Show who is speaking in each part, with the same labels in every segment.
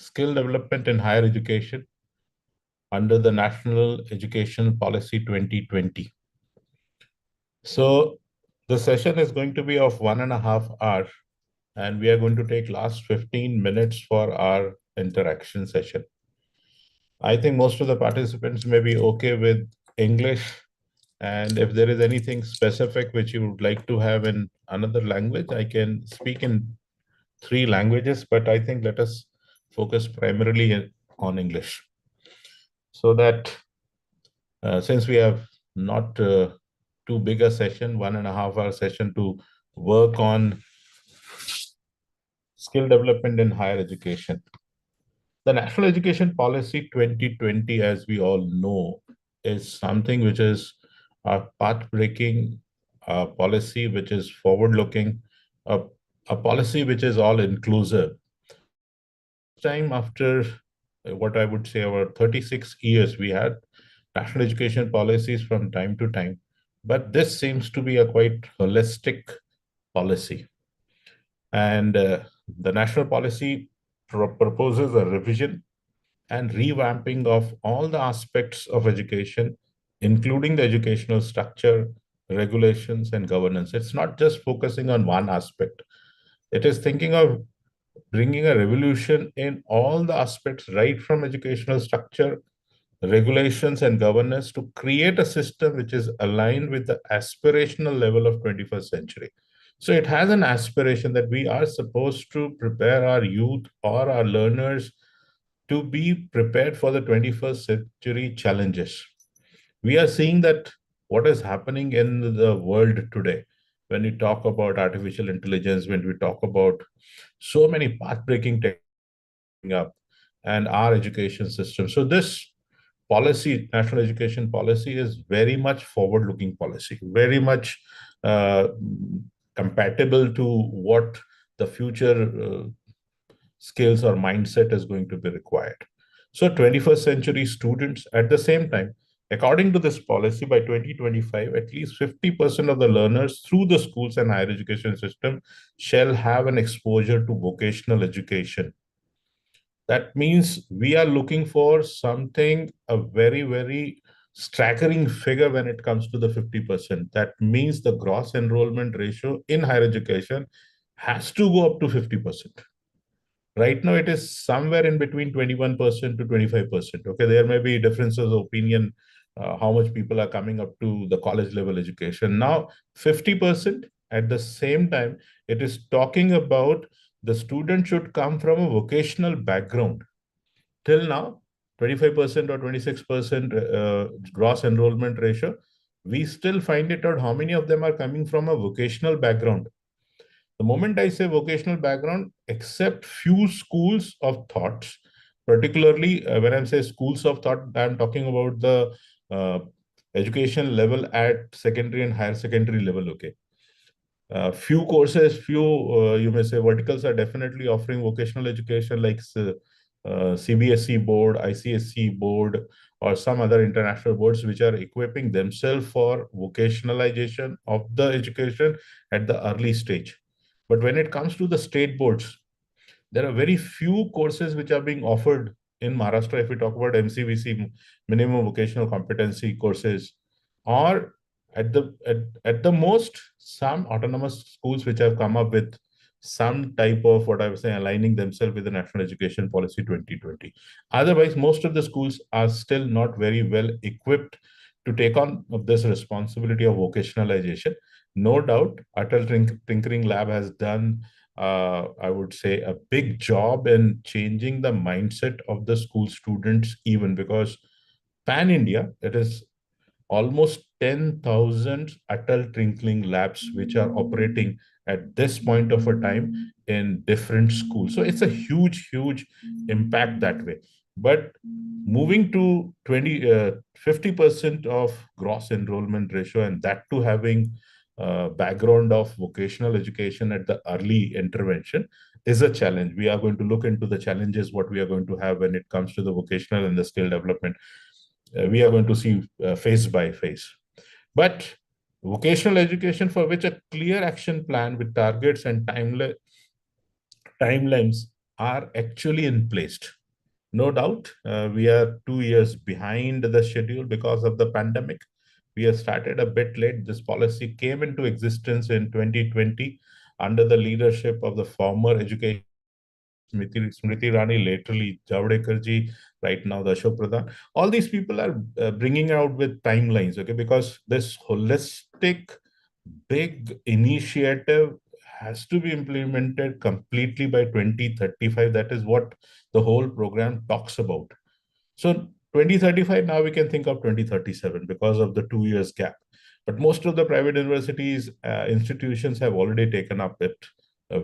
Speaker 1: skill development in higher education under the National Education Policy 2020. So the session is going to be of 1.5 hours, and we are going to take last 15 minutes for our interaction session. I think most of the participants may be okay with English, and if there is anything specific which you would like to have in another language, I can speak in 3 languages, but I think let us focus primarily on English. So that since we have not too big a session, 1.5 hour session to work on skill development in higher education. The National Education Policy 2020, as we all know, is something which is a path-breaking policy, which is forward-looking, a policy which is all-inclusive. Time after what I would say our 36 years, we had national education policies from time to time, but this seems to be a quite holistic policy. And the national policy proposes a revision and revamping of all the aspects of education, including the educational structure, regulations, and governance. It's not just focusing on one aspect. It is thinking of bringing a revolution in all the aspects, right from educational structure, regulations, and governance, to create a system which is aligned with the aspirational level of 21st century. So it has an aspiration that we are supposed to prepare our youth or our learners to be prepared for the 21st century challenges. We are seeing that what is happening in the world today, when we talk about artificial intelligence, when we talk about so many path-breaking technologies up and our education system. So this policy, national education policy, is very much forward-looking policy, very much uh, compatible to what the future skills or mindset is going to be required. So 21st century students at the same time, according to this policy, by 2025, at least 50% of the learners through the schools and higher education system shall have an exposure to vocational education. That means we are looking for something, a very, very staggering figure when it comes to the 50%. That means the gross enrollment ratio in higher education has to go up to 50%. Right now, it is somewhere in between 21% to 25%. Okay, there may be differences of opinion, how much people are coming up to the college level education. Now, 50%, at the same time, it is talking about the student should come from a vocational background. Till now, 25% or 26% gross enrollment ratio, we still find it out how many of them are coming from a vocational background. The moment I say vocational background, except few schools of thoughts, particularly when I say schools of thought, I'm talking about the education level at secondary and higher secondary level. Okay. Few courses, you may say verticals are definitely offering vocational education, like CBSE board, ICSE board, or some other international boards which are equipping themselves for vocationalization of the education at the early stage. But when it comes to the state boards, there are very few courses which are being offered in Maharashtra. If we talk about MCVC, minimum vocational competency courses, or at the most, some autonomous schools which have come up with some type of, what I was saying, aligning themselves with the National Education Policy 2020. Otherwise, most of the schools are still not very well equipped to take on this responsibility of vocationalization. No doubt, Atal Tinkering Lab has done, I would say, a big job in changing the mindset of the school students, even because pan India, it is almost 10,000 Atal Tinkering Labs which are operating at this point of a time in different schools. So it's a huge, huge impact that way. But moving to 50% of gross enrollment ratio, and that to having background of vocational education at the early intervention, is a challenge. We are going to look into the challenges what we are going to have when it comes to the vocational and the skill development. We are going to see phase by phase. But vocational education, for which a clear action plan with targets and timelines are actually in place. No doubt, we are 2 years behind the schedule because of the pandemic. We have started a bit late. This policy came into existence in 2020 under the leadership of the former education Smriti Rani, lately Javadekar ji, right now the Ashok Pradhan. All these people are bringing out with timelines, okay, because this holistic big initiative has to be implemented completely by 2035. That is what the whole program talks about. So 2035, now we can think of 2037 because of the 2 years gap. But most of the private universities, institutions have already taken up it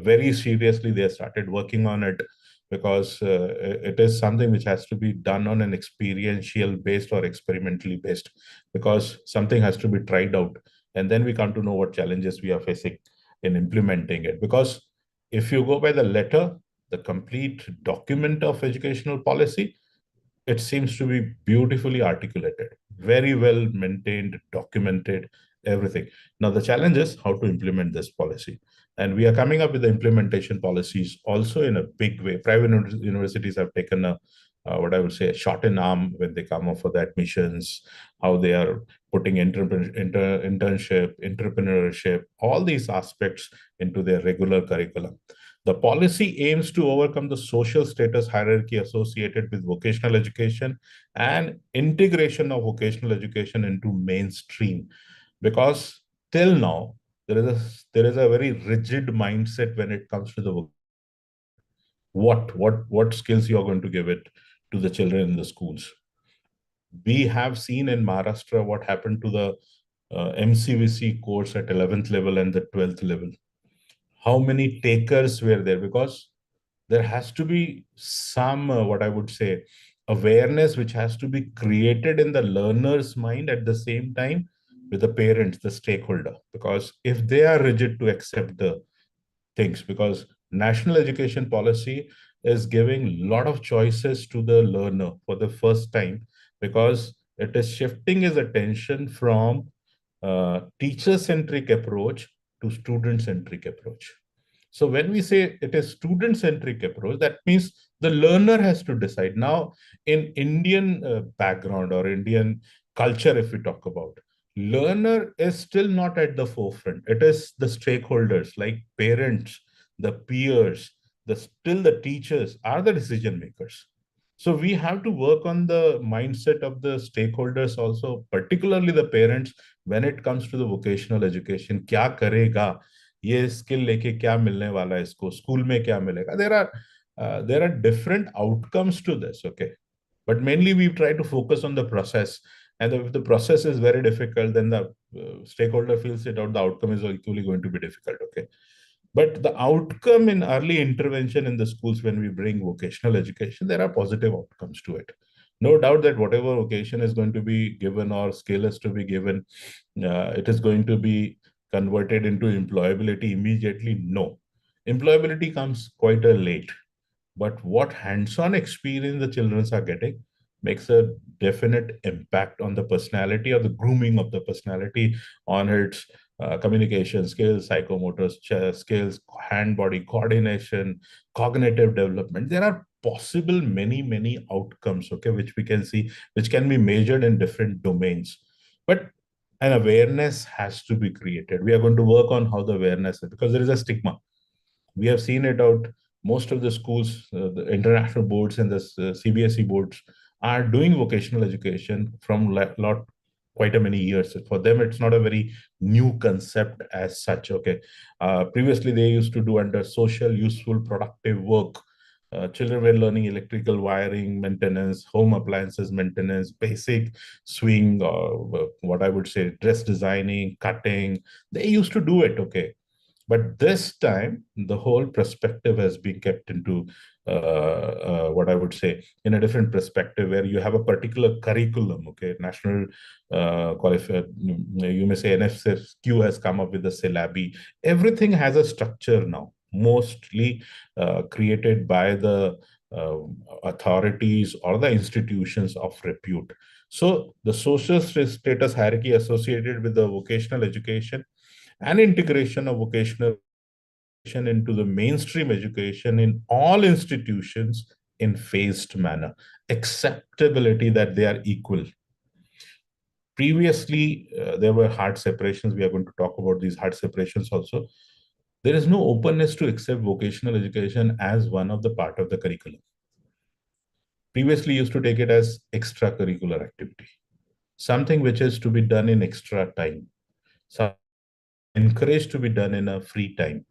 Speaker 1: very seriously. They have started working on it because it is something which has to be done on an experiential based or experimentally based, because something has to be tried out. And then we come to know what challenges we are facing in implementing it. Because if you go by the letter, the complete document of educational policy, it seems to be beautifully articulated, very well maintained, documented, everything. Now, the challenge is how to implement this policy. And we are coming up with the implementation policies also in a big way. Private universities have taken a what I would say a shot in arm when they come up for the admissions, how they are putting internship, entrepreneurship, all these aspects into their regular curriculum. The policy aims to overcome the social status hierarchy associated with vocational education and integration of vocational education into mainstream. Because till now, there is a very rigid mindset when it comes to the what skills you are going to give it to the children in the schools. We have seen in Maharashtra what happened to the MCVC course at 11th level and the 12th level. How many takers were there? Because there has to be some what I would say awareness which has to be created in the learner's mind at the same time with the parents, the stakeholder. Because if they are rigid to accept the things, because national education policy is giving a lot of choices to the learner for the first time, because it is shifting his attention from teacher centric approach to student centric approach. So when we say it is student-centric approach, that means the learner has to decide. Now, in Indian background or Indian culture, if we talk about, learner is still not at the forefront. It is the stakeholders like parents, the peers, the teachers are the decision makers. So we have to work on the mindset of the stakeholders also, particularly the parents, when it comes to the vocational education. क्या करेगा, ये skill लेके क्या मिलने वाला है इसको, school में क्या मिलेगा. There are different outcomes to this, okay, but mainly we try to focus on the process. And if the process is very difficult, then the stakeholder feels it out, the outcome is equally going to be difficult, okay. But the outcome in early intervention in the schools, when we bring vocational education, there are positive outcomes to it. No doubt that whatever vocation is going to be given or skill is to be given, it is going to be converted into employability immediately. No. Employability comes quite a late. But what hands-on experience the children are getting makes a definite impact on the personality or the grooming of the personality, on its communication skills, psychomotor skills, hand-body coordination, cognitive development. There are possible many outcomes, okay, which we can see, which can be measured in different domains. But an awareness has to be created. We are going to work on how the awareness is, because there is a stigma. We have seen it out. Most of the schools, the international boards and the CBSE boards are doing vocational education from lot quite a many years. For them, it's not a very new concept as such. Okay, previously they used to do under social, useful, productive work. Children were learning electrical wiring maintenance, home appliances maintenance, basic swing, or what I would say, dress designing, cutting. They used to do it. Okay, but this time, the whole perspective has been kept into what I would say in a different perspective, where you have a particular curriculum. Okay, national qualifier, you may say NFSQ has come up with the syllabi. Everything has a structure now, mostly created by the uh, authorities or the institutions of repute. So the social status hierarchy associated with the vocational education and integration of vocational into the mainstream education in all institutions in phased manner. Acceptability that they are equal. Previously, there were hard separations. We are going to talk about these hard separations also. There is no openness to accept vocational education as one of the part of the curriculum. Previously used to take it as extracurricular activity, something which is to be done in extra time, something encouraged to be done in a free time,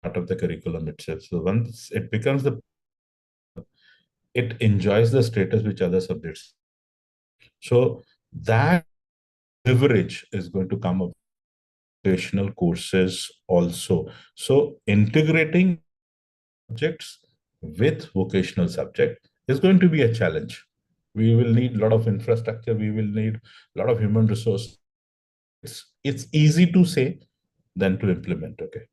Speaker 1: part of the curriculum itself. So once it becomes it enjoys the status which other subjects. So that leverage is going to come up vocational courses also. So integrating subjects with vocational subject is going to be a challenge. We will need a lot of infrastructure. We will need a lot of human resource. It's easy to say than to implement. Okay.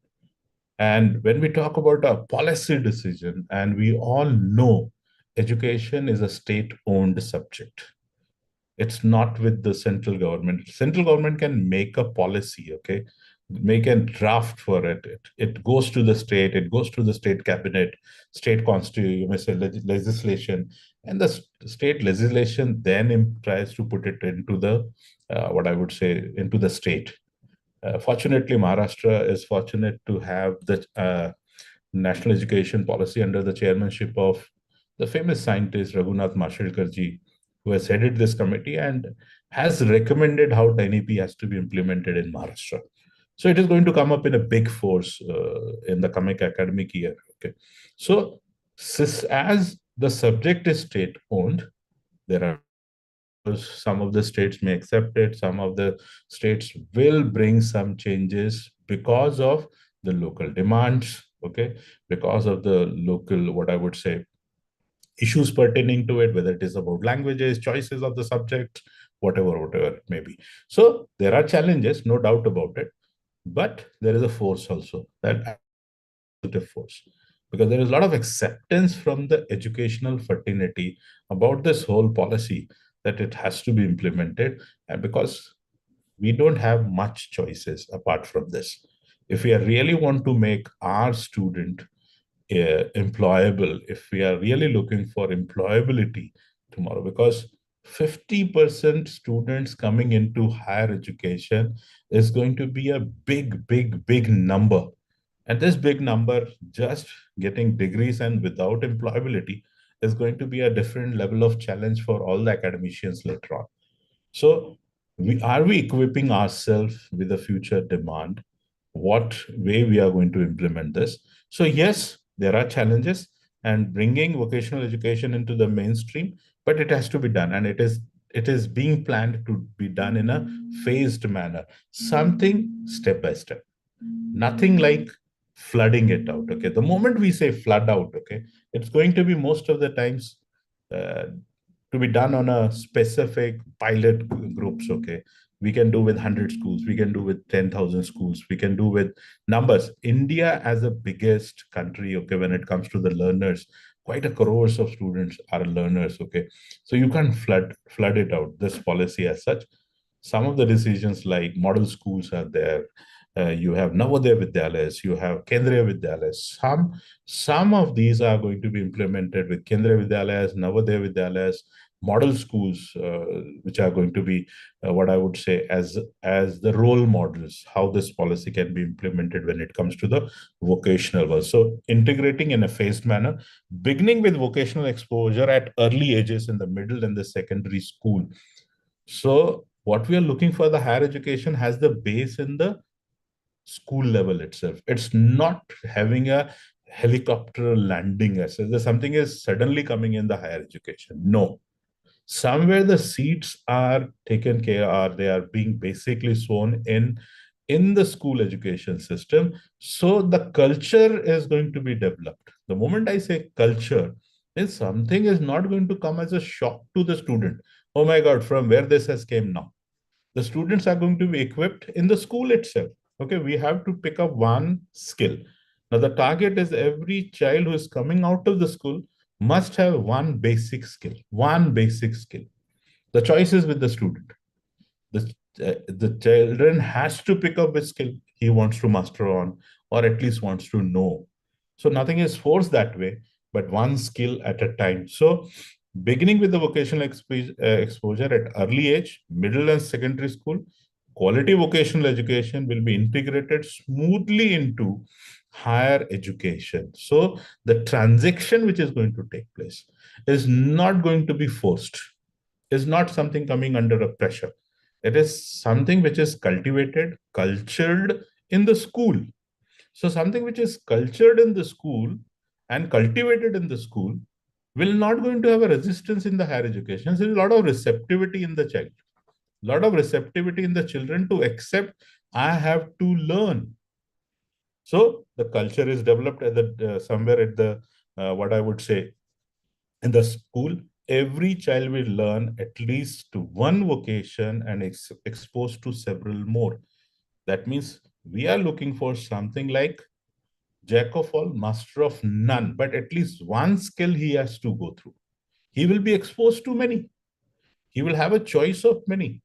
Speaker 1: And when we talk about a policy decision, and we all know education is a state-owned subject. It's not with the central government. Central government can make a policy, okay, make a draft for it. It goes to the state, it goes to the state cabinet, state constitution, you may say legislation, and the state legislation then tries to put it into the, what I would say, into the state. Fortunately, Maharashtra is fortunate to have the national education policy under the chairmanship of the famous scientist Raghunath Mashelkarji, who has headed this committee and has recommended how NEP has to be implemented in Maharashtra. So it is going to come up in a big force in the coming academic year. Okay, so as the subject is state owned, there are some of the states may accept it, some of the states will bring some changes because of the local demands, okay, because of the local, what I would say, issues pertaining to it, whether it is about languages, choices of the subject, whatever it may be. So there are challenges, no doubt about it, but there is a force also, that positive force, because there is a lot of acceptance from the educational fraternity about this whole policy, that it has to be implemented, and because we don't have much choices apart from this. If we really want to make our student employable, if we are really looking for employability tomorrow, because 50% students coming into higher education is going to be a big number. And this big number, just getting degrees and without employability, is going to be a different level of challenge for all the academicians later on. So, are we equipping ourselves with the future demand? What way we are going to implement this? So, yes, there are challenges and bringing vocational education into the mainstream, but it has to be done, and it is being planned to be done in a phased manner, something step by step, nothing like flooding it out. Okay, the moment we say flood out, okay, it's going to be most of the times uh, to be done on a specific pilot groups. Okay, we can do with 100 schools, we can do with 10,000 schools, we can do with numbers. India as the biggest country, okay, when it comes to the learners, quite a crores of students are learners. Okay, so you can't flood it out, this policy as such. Some of the decisions like model schools are there. You have Navodaya Vidyalayas, you have Kendriya Vidyalayas. Some of these are going to be implemented with Kendriya Vidyalayas, Navodaya Vidyalayas, model schools, which are going to be what I would say as the role models, how this policy can be implemented when it comes to the vocational world. So integrating in a phased manner, beginning with vocational exposure at early ages in the middle and the secondary school. So what we are looking for, the higher education has the base in the school level itself. It's not having a helicopter landing as if something is suddenly coming in the higher education. No, somewhere the seeds are taken care, or they are being basically sown in the school education system. So the culture is going to be developed. The moment I say culture, then something is not going to come as a shock to the student. Oh my God, from where this has came now? The students are going to be equipped in the school itself. Okay, we have to pick up one skill. Now the target is every child who is coming out of the school must have one basic skill. The choice is with the student. The children has to pick up which skill he wants to master on, or at least wants to know. So nothing is forced that way, but one skill at a time. So beginning with the vocational exposure at early age, middle and secondary school, quality vocational education will be integrated smoothly into higher education. So the transaction which is going to take place is not going to be forced, is not something coming under a pressure. It is something which is cultivated, cultured in the school. So something which is cultured in the school and cultivated in the school will not going to have a resistance in the higher education. There is a lot of receptivity in the child, a lot of receptivity in the children to accept, I have to learn. So the culture is developed at the somewhere at the what I would say in the school. Every child will learn at least to one vocation and exposed to several more. That means we are looking for something like jack of all, master of none, but at least one skill he has to go through. He will be exposed to many. He will have a choice of many.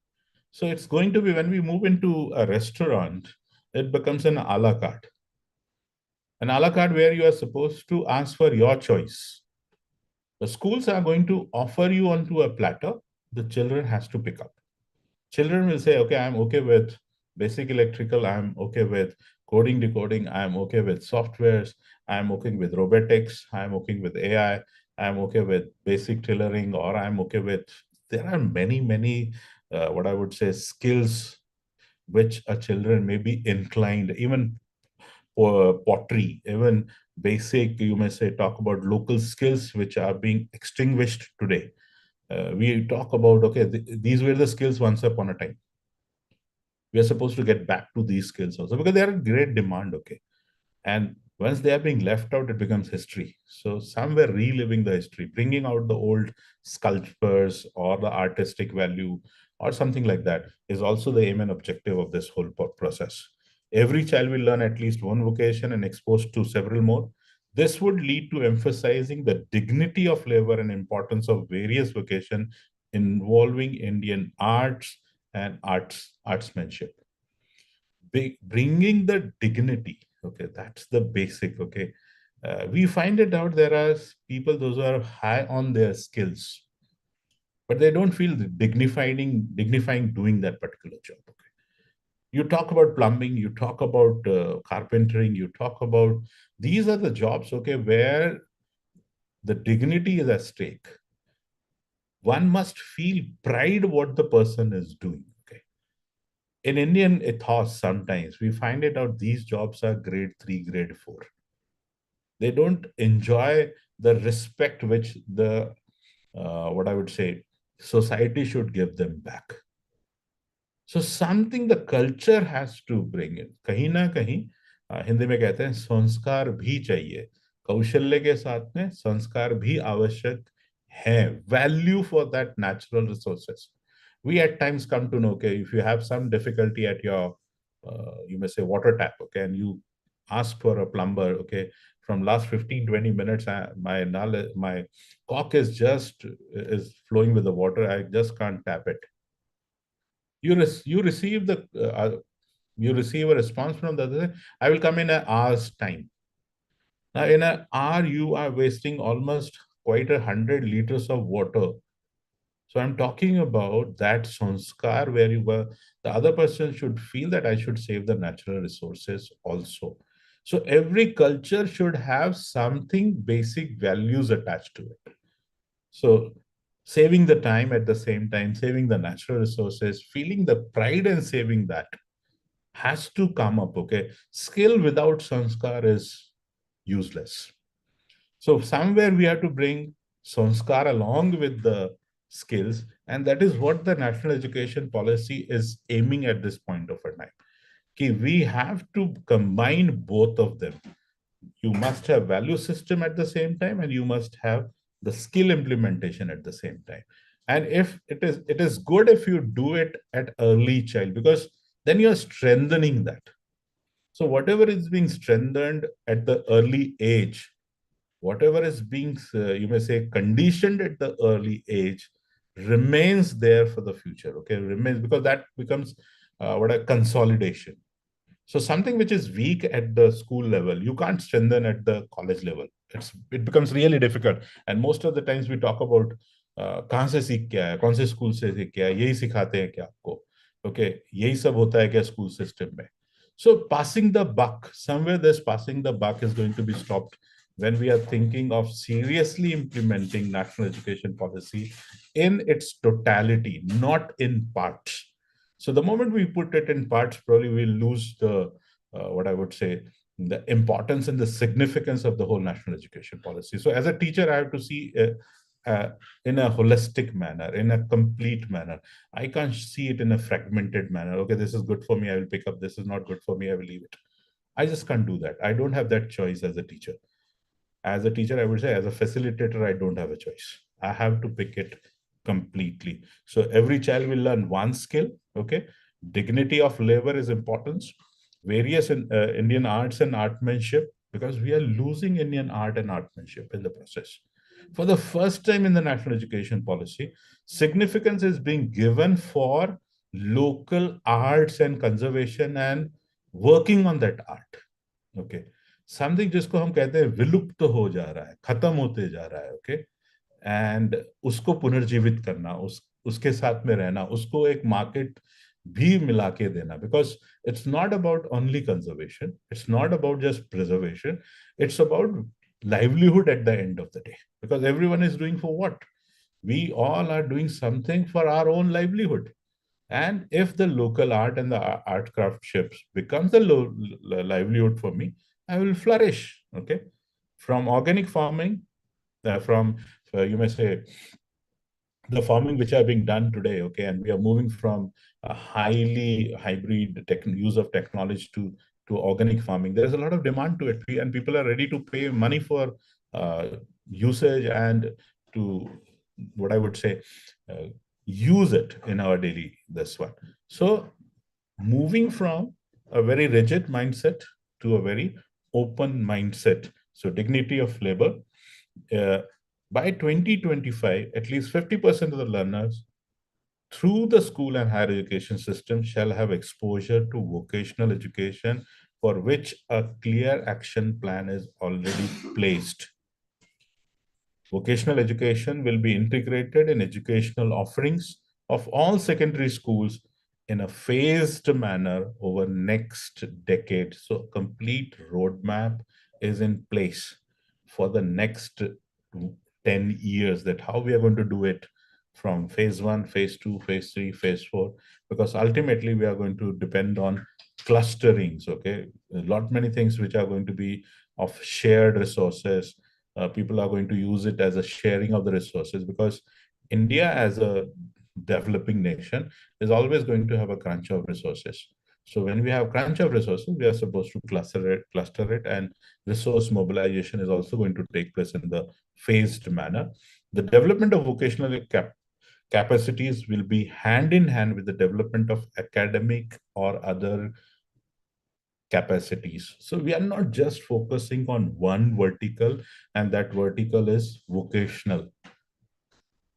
Speaker 1: So it's going to be when we move into a restaurant, it becomes an a la carte. An a la carte where you are supposed to ask for your choice. The schools are going to offer you onto a platter. The children has to pick up. Children will say, okay, I'm okay with basic electrical, I'm okay with coding, decoding, I'm okay with softwares, I'm okay with robotics, I'm okay with AI, I'm okay with basic tailoring, or I'm okay with, there are many, what I would say, skills which a children may be inclined, even pottery, even basic, you may say, talk about local skills which are being extinguished today. We talk about, okay, these were the skills once upon a time. We are supposed to get back to these skills also because they are in great demand. Okay. And once they are being left out, it becomes history. So somewhere reliving the history, bringing out the old sculptures or the artistic value or something like that is also the aim and objective of this whole process. Every child will learn at least one vocation and exposed to several more. This would lead to emphasizing the dignity of labor and importance of various vocations involving Indian arts and artsmanship. Bringing the dignity, okay, that's the basic. Okay, we find it out there are people those who are high on their skills, but they don't feel dignifying doing that particular job. Okay, you talk about plumbing, you talk about carpentering, you talk about, these are the jobs, okay, where the dignity is at stake. One must feel pride what the person is doing. Okay, in Indian ethos, sometimes we find it out these jobs are grade 3, grade 4. They don't enjoy the respect which the, what I would say, society should give them back. So something the culture has to bring in. कहीं ना कहीं हिंदी में कहते हैं संस्कार भी चाहिए. कौशल्य के साथ में संस्कार भी आवश्यक है. Value for that natural resources. We at times come to know, okay, if you have some difficulty at your, you may say, water tap, okay, and you ask for a plumber, okay, from last 15-20 minutes, my cock is just is flowing with the water. I just can't tap it. You receive the you receive a response from the other. I will come in an hour's time. Now, in an hour, you are wasting almost quite 100 liters of water. So I'm talking about that sanskar where you were, the other person should feel that I should save the natural resources also. So every culture should have something basic values attached to it. So saving the time at the same time, saving the natural resources, feeling the pride in saving that has to come up. Okay. Skill without sanskar is useless. So somewhere we have to bring sanskar along with the skills, and that is what the national education policy is aiming at this point of a time. Okay, we have to combine both of them. You must have value system at the same time, and you must have the skill implementation at the same time. And if it is good if you do it at early child, because then you're strengthening that. So whatever is being strengthened at the early age, whatever is being, you may say, conditioned at the early age, remains there for the future. Okay, remains, because that becomes what a consolidation. So something which is weak at the school level, you can't strengthen at the college level. It becomes really difficult. And most of the times we talk about कहाँ से सीख के आया, कौन से school से सीख के आया, यही सिखाते हैं क्या आपको? ओके, यही सब होता है क्या स्कूल सिस्टम में? So passing the buck, somewhere this passing the buck is going to be stopped when we are thinking of seriously implementing national education policy in its totality, not in parts. So the moment we put it in parts, probably we'll lose the what I would say the importance and the significance of the whole national education policy. So as a teacher, I have to see in a holistic manner, in a complete manner. I can't see it in a fragmented manner. Okay, this is good for me, I will pick up. This is not good for me, I will leave it. I just can't do that. I don't have that choice as a teacher. As a teacher, I would say, as a facilitator, I don't have a choice. I have to pick it completely. So every child will learn one skill. Okay, dignity of labor is important. Various Indian arts and artmanship, because we are losing Indian art and artmanship in the process. For the first time in the national education policy, significance is being given for local arts and conservation and working on that art. Okay, something जिसको हम कहते हैं विलुप्त हो जा रहा है, खत्म होते जा रहा है. ओके, एंड उसको पुनर्जीवित करना, उसके साथ में रहना, उसको एक मार्केट भी मिला के देना, because it's not about only conservation, it's not about just preservation, it's about livelihood at the end of the day, because everyone is doing for what? We all are doing something for our own livelihood. And if the local art and the art craftships becomes the livelihood for me, I will flourish. Okay, from organic farming, from you may say the farming which are being done today. Okay, and we are moving from a highly hybrid use of technology to organic farming. There is a lot of demand to it, and people are ready to pay money for usage and to what I would say. Use it in our daily this one. So moving from a very rigid mindset to a very open mindset. So dignity of labor. Uh, by 2025, at least 50% of the learners through the school and higher education system shall have exposure to vocational education for which a clear action plan is already placed. Vocational education will be integrated in educational offerings of all secondary schools in a phased manner over next decade. So complete roadmap is in place for the next 10 years, that how we are going to do it from phase one, phase two, phase three, phase four, because ultimately we are going to depend on clusterings. Okay, a lot many things which are going to be of shared resources. People are going to use it as a sharing of the resources, because India as a developing nation is always going to have a crunch of resources. So when we have crunch of resources, we are supposed to cluster it, and resource mobilization is also going to take place in the phased manner. The development of vocational capacities will be hand in hand with the development of academic or other capacities. So we are not just focusing on one vertical, and that vertical is vocational.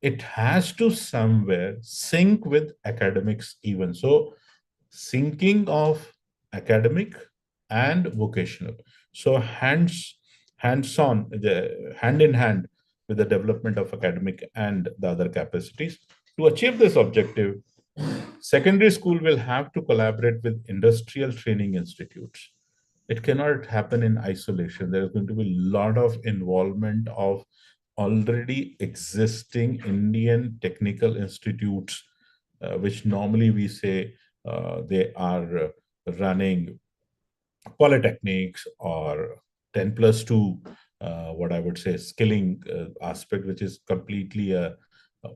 Speaker 1: It has to somewhere sync with academics even. So syncing of academic and vocational. So hands-on, the hand in hand with the development of academic and the other capacities. To achieve this objective, secondary school will have to collaborate with industrial training institutes. It cannot happen in isolation. There is going to be a lot of involvement of already existing Indian technical institutes, which normally we say they are running polytechnics or 10 plus 2, what I would say, skilling aspect, which is completely a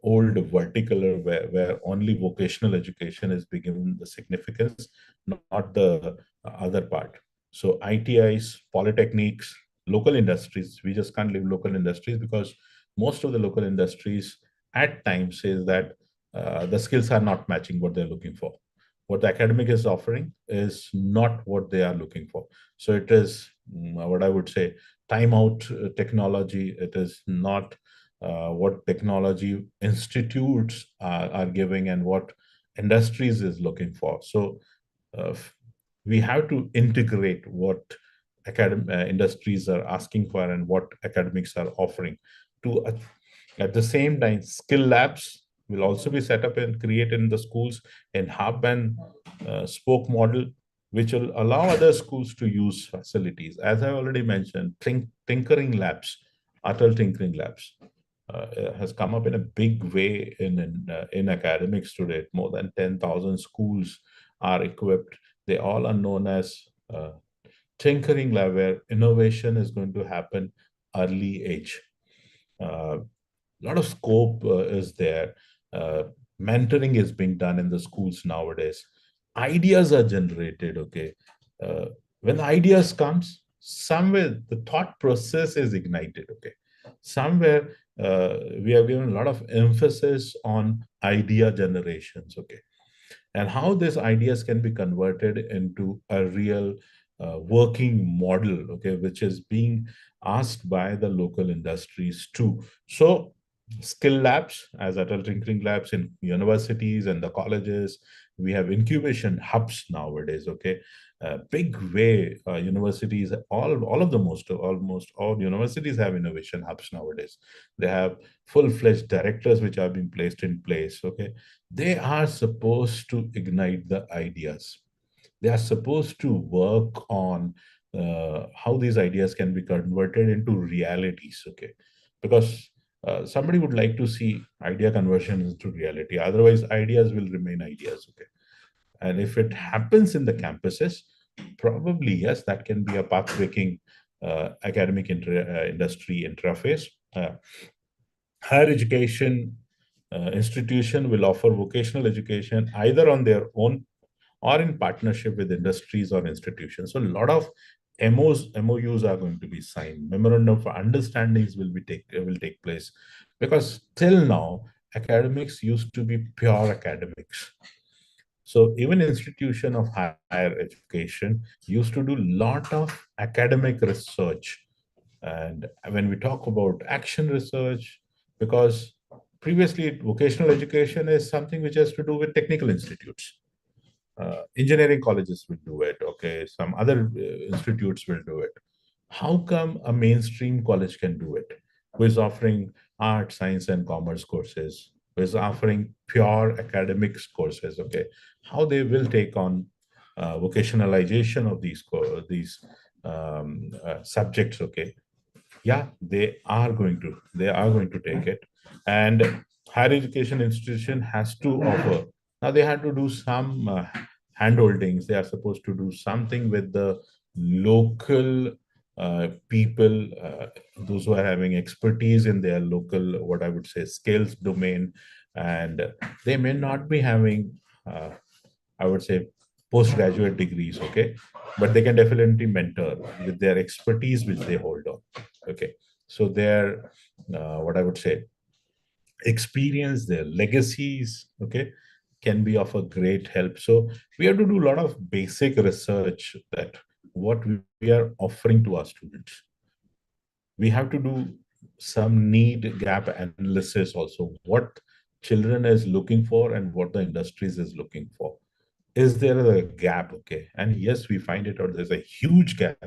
Speaker 1: old vertical where only vocational education is given the significance, not the other part. So ITIs, polytechnics, local industries, we just can't leave local industries, because most of the local industries at times says that the skills are not matching what they're looking for. What the academic is offering is not what they are looking for. So it is what I would say timeout technology. It is not what technology institutes are giving and what industries is looking for. So uh, we have to integrate what industries are asking for and what academics are offering to at the same time. Skill labs will also be set up and created in the schools in hub and spoke model, which will allow other schools to use facilities. As I already mentioned, tinkering labs, Atal tinkering labs, has come up in a big way in academics today. More than 10,000 schools are equipped. They all are known as tinkering lab, where innovation is going to happen early age. A lot of scope is there. Uh, Mentoring is being done in the schools nowadays. Ideas are generated. Okay, uh, when ideas comes, somewhere the thought process is ignited. Okay, somewhere we have given a lot of emphasis on idea generations. Okay, and how these ideas can be converted into a real working model, okay, which is being asked by the local industries too. So skill labs, as adult tinkering labs in universities and the colleges, we have incubation hubs nowadays. Okay, big way universities, all of the most almost all universities have innovation hubs nowadays. They have full-fledged directors which are being placed in place. Okay, they are supposed to ignite the ideas. They are supposed to work on how these ideas can be converted into realities. Okay, because somebody would like to see idea conversion into reality. Otherwise, ideas will remain ideas. Okay, and if it happens in the campuses, probably yes, that can be a path-breaking academic industry interface. Higher education institution will offer vocational education either on their own or in partnership with industries or institutions. So a lot of MOUs are going to be signed. Memorandum of understandings will take place, because till now academics used to be pure academics. So even institution of higher education used to do lot of academic research. And when we talk about action research, because previously vocational education is something which has to do with technical institutes. Engineering colleges will do it. Okay, some other institutes will do it. How come a mainstream college can do it? Who is offering art, science, and commerce courses? Who is offering pure academics courses? Okay, how they will take on vocationalization of these subjects? Okay, yeah, they are going to take it. And higher education institution has to offer. Now they had to do some hand holdings. They are supposed to do something with the local people, those who are having expertise in their local, what I would say, skills domain. And they may not be having I would say postgraduate degrees. Okay, but they can definitely mentor with their expertise which they hold on. Okay, so their what I would say, experience, their legacies, okay, can be of a great help. So we have to do a lot of basic research that what we are offering to our students. We have to do some need gap analysis also, what children is looking for and what the industries is looking for. Is there a gap? Okay, and yes, we find it out, there's a huge gap.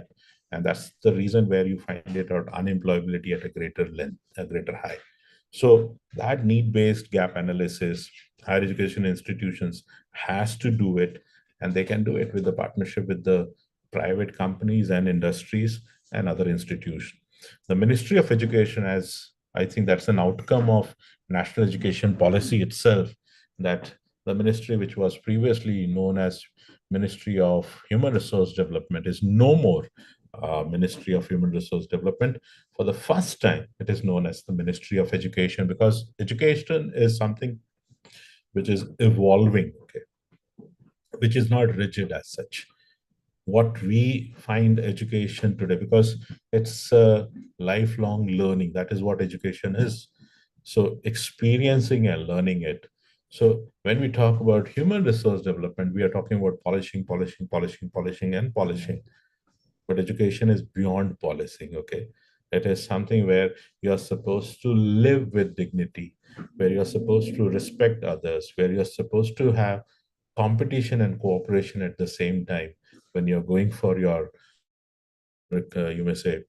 Speaker 1: And that's the reason where you find it out, unemployability at a greater length, a greater high. So that need-based gap analysis, higher education institutions has to do it, and they can do it with the partnership with the private companies and industries and other institutions. The Ministry of Education, as I think that's an outcome of national education policy itself, that the ministry which was previously known as Ministry of Human Resource Development is no more Ministry of Human Resource Development. For the first time, it is known as the Ministry of Education, because education is something which is evolving, okay, which is not rigid as such. What we find education today, because it's lifelong learning, that is what education is. So experiencing and learning it. So when we talk about human resource development, we are talking about polishing and polishing. But education is beyond policing. Okay, it is something where you're supposed to live with dignity, where you're supposed to respect others, where you're supposed to have competition and cooperation at the same time, when you're going for your you may say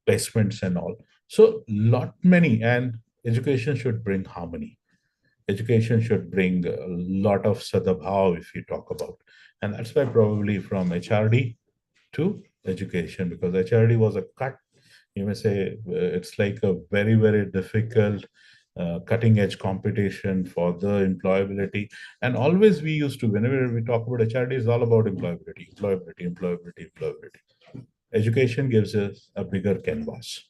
Speaker 1: placements and all. So lot many, and education should bring harmony. Education should bring a lot of sadabhav, if you talk about. And that's why probably from HRD to education, because HRD was a cut, you may say, it's like a very, very difficult cutting edge competition for the employability. And always we used to, whenever we talk about HRD, it's all about employability. Education gives us a bigger canvas,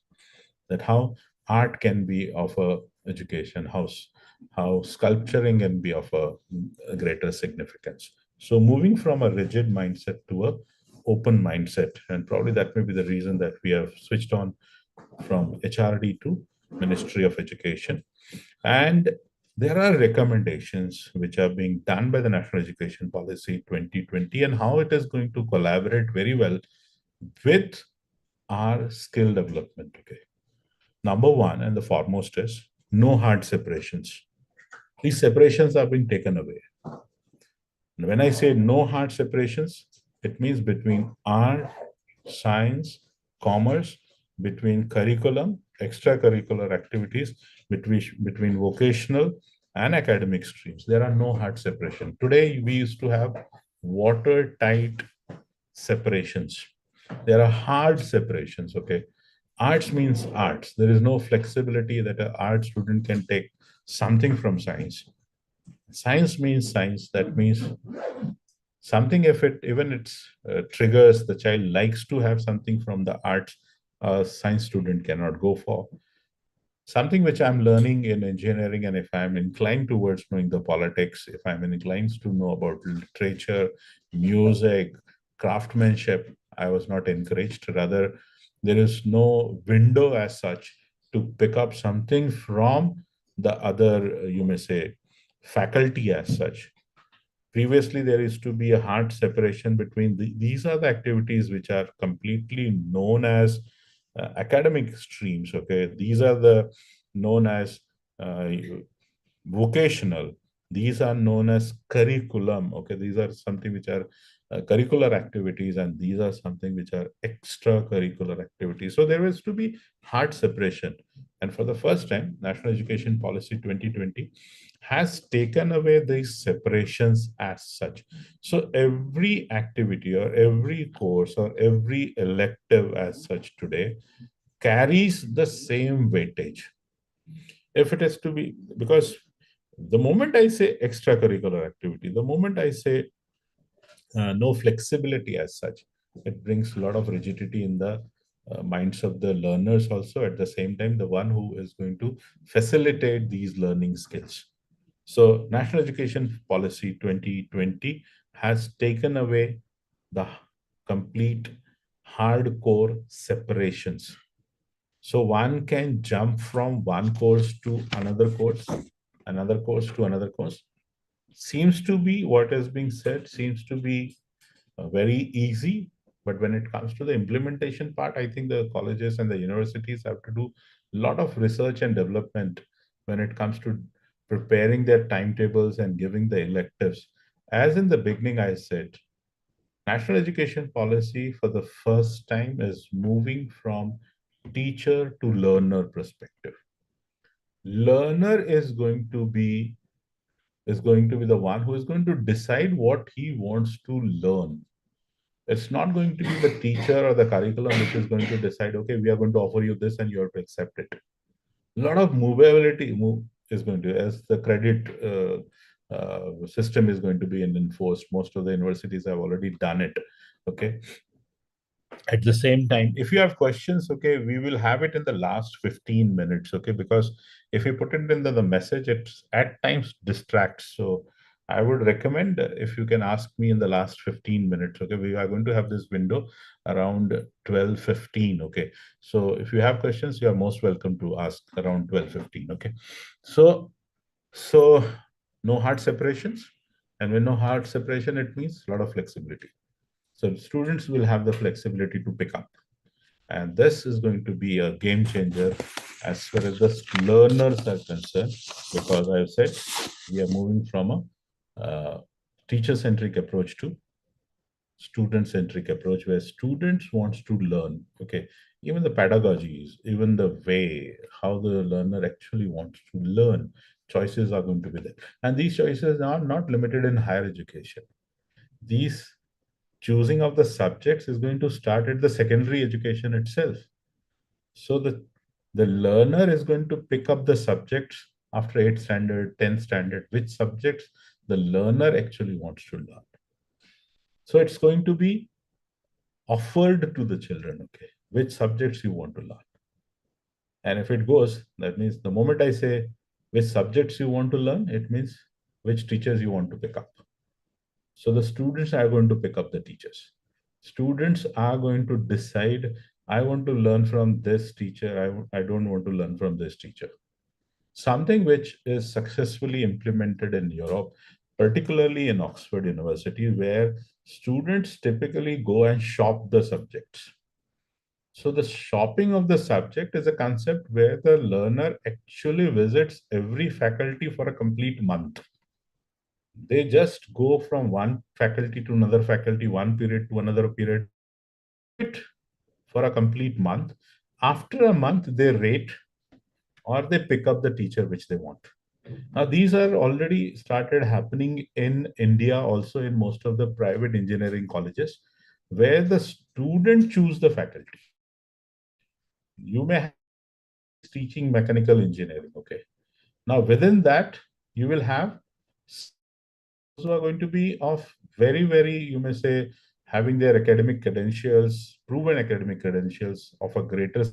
Speaker 1: that how art can be of a education, how sculpturing can be of a greater significance. So moving from a rigid mindset to a open mindset, and probably that may be the reason that we have switched on from HRD to Ministry of Education. And there are recommendations which are being done by the National Education Policy 2020, and how it is going to collaborate very well with our skill development. Okay. Number one and the foremost is no hard separations. These separations are being taken away. And when I say no hard separations, it means between art, science, commerce, between curriculum, extracurricular activities, between vocational and academic streams. There are no hard separation. Today, we used to have watertight separations. There are hard separations, okay? Arts means arts. There is no flexibility that an art student can take something from science. Science means science. That means something, if it even it's triggers the child likes to have something from the arts, a science student cannot go for. Something which I'm learning in engineering, and if I'm inclined towards knowing the politics, if I'm inclined to know about literature, music, craftsmanship, I was not encouraged. Rather, there is no window as such to pick up something from the other, you may say, faculty as such. Previously, there used to be a hard separation between these are the activities which are completely known as academic streams. Okay, these are the known as uh, vocational. These are known as curriculum. Okay, these are something which are curricular activities, and these are something which are extracurricular activities. So there has to be hard separation. And for the first time, National Education Policy 2020 has taken away these separations as such. So every activity or every course or every elective as such today carries the same weightage. If it is to be, because the moment I say extracurricular activity, the moment I say no flexibility as such, it brings a lot of rigidity in the minds of the learners also, at the same time the one who is going to facilitate these learning skills. So National Education Policy 2020 has taken away the complete hardcore separations. So one can jump from one course to another course, another course to another course. Seems to be what is being said, seems to be very easy. But when it comes to the implementation part, I think the colleges and the universities have to do a lot of research and development when it comes to preparing their timetables and giving the electives. As in the beginning, I said, National Education Policy for the first time is moving from teacher to learner perspective. Learner is going to be the one who is going to decide what he wants to learn. It's not going to be the teacher or the curriculum which is going to decide, okay, we are going to offer you this and you have to accept it. A lot of movability is going to, as the credit system is going to be enforced. Most of the universities have already done it. Okay. At the same time, if you have questions, okay, we will have it in the last 15 minutes, okay, because if you put it in the message, it at times distracts. So I would recommend if you can ask me in the last 15 minutes, okay. We are going to have this window around 12:15, okay. So if you have questions, you are most welcome to ask around 12:15, okay. So no hard separations, and when no hard separation, it means a lot of flexibility. So students will have the flexibility to pick up. And this is going to be a game changer as far as the learners are concerned, because I've said we are moving from a teacher-centric approach to student-centric approach where students wants to learn. Okay, even the pedagogies, even the way how the learner actually wants to learn, choices are going to be there. And these choices are not limited in higher education. These choosing of the subjects is going to start at the secondary education itself. So the learner is going to pick up the subjects after 8th standard, 10th standard, which subjects the learner actually wants to learn. So it's going to be offered to the children, okay, which subjects you want to learn. And if it goes, that means the moment I say which subjects you want to learn, it means which teachers you want to pick up. So the students are going to pick up the teachers. Students are going to decide, I want to learn from this teacher, I don't want to learn from this teacher. Something which is successfully implemented in Europe, particularly in Oxford University, where students typically go and shop the subjects. So the shopping of the subject is a concept where the learner actually visits every faculty for a complete month. They just go from one faculty to another faculty, one period to another period, sit for a complete month. After a month, they rate or they pick up the teacher which they want. Now, these are already started happening in India, also in most of the private engineering colleges, where the student choose the faculty. You may have teaching mechanical engineering, okay. Now, within that, you will have those who are going to be of very, you may say, having their academic credentials, proven academic credentials of a greater,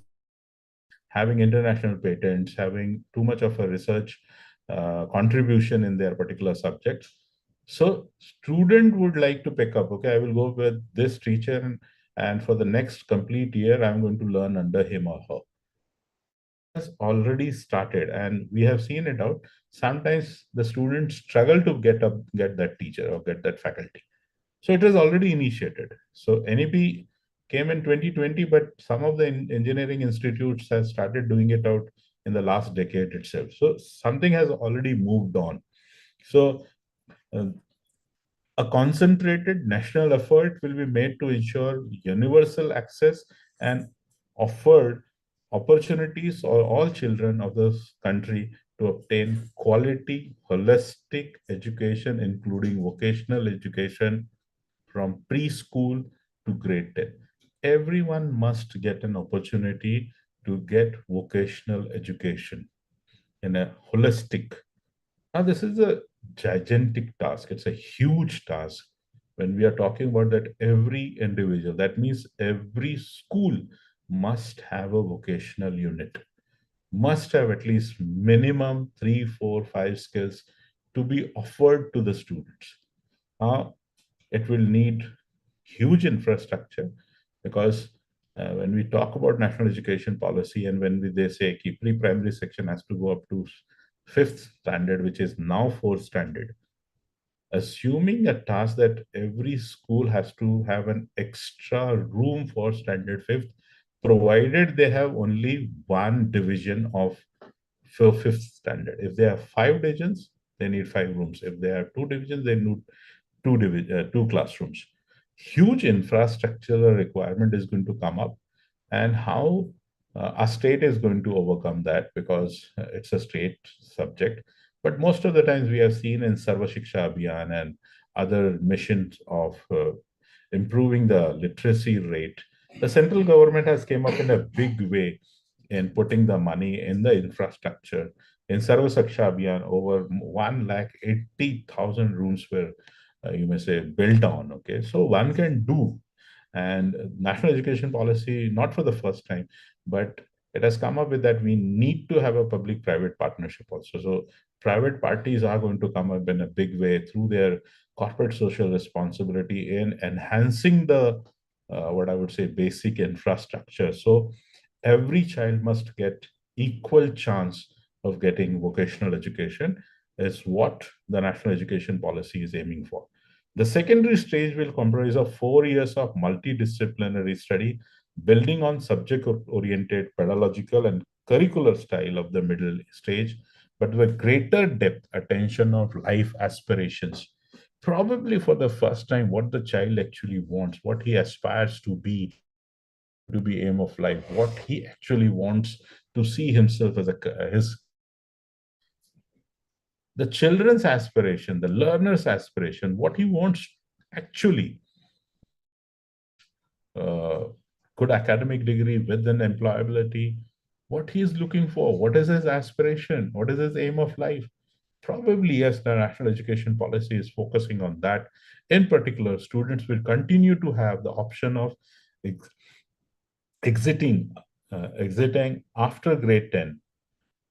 Speaker 1: having international patents, having too much of a research contribution in their particular subjects. So student would like to pick up, okay, I will go with this teacher and for the next complete year, I'm going to learn under him or her. Has already started and we have seen it out. Sometimes the students struggle to get that teacher or get that faculty. So it is already initiated. So NEP came in 2020, but some of the engineering institutes have started doing it out in the last decade itself. So something has already moved on. So uh, a concentrated national effort will be made to ensure universal access and offer opportunities for all children of this country to obtain quality, holistic education, including vocational education from preschool to grade 10. Everyone must get an opportunity to get vocational education in a holistic. Now, this is a gigantic task. It's a huge task. When we are talking about that, every individual, that means every school must have a vocational unit, must have at least minimum 3, 4, 5 skills to be offered to the students. Now, it will need huge infrastructure because when we talk about national education policy and when they say pre-primary section has to go up to 5th standard, which is now 4th standard, assuming a task that every school has to have an extra room for standard 5th, provided they have only one division of 5th standard. If they have 5 divisions, they need 5 rooms. If they have 2 divisions, they need two classrooms. Huge infrastructural requirement is going to come up, and how a state is going to overcome that because it's a state subject. But most of the times we have seen in Sarva Shiksha Abhiyan and other missions of improving the literacy rate, the central government has came up in a big way in putting the money in the infrastructure. In Sarva Shiksha Abhiyan, over 1,80,000 rooms were, you may say, built on. Okay, so one can do. And national education policy, not for the first time, but it has come up with that we need to have a public-private partnership also. So private parties are going to come up in a big way through their corporate social responsibility in enhancing the what I would say basic infrastructure. So every child must get equal chance of getting vocational education is what the national education policy is aiming for. The secondary stage will comprise of 4 years of multidisciplinary study, building on subject-oriented pedagogical and curricular style of the middle stage, but with greater depth, attention of life aspirations. probably for the first time what the child actually wants, what he aspires to be aim of life, what he actually wants to see himself as his the children's aspiration, the learner's aspiration, what he wants actually, uh, good academic degree with an employability, what he is looking for, what is his aspiration, what is his aim of life. Probably, yes, the national education policy is focusing on that. In particular, students will continue to have the option of ex- exiting, exiting after grade 10.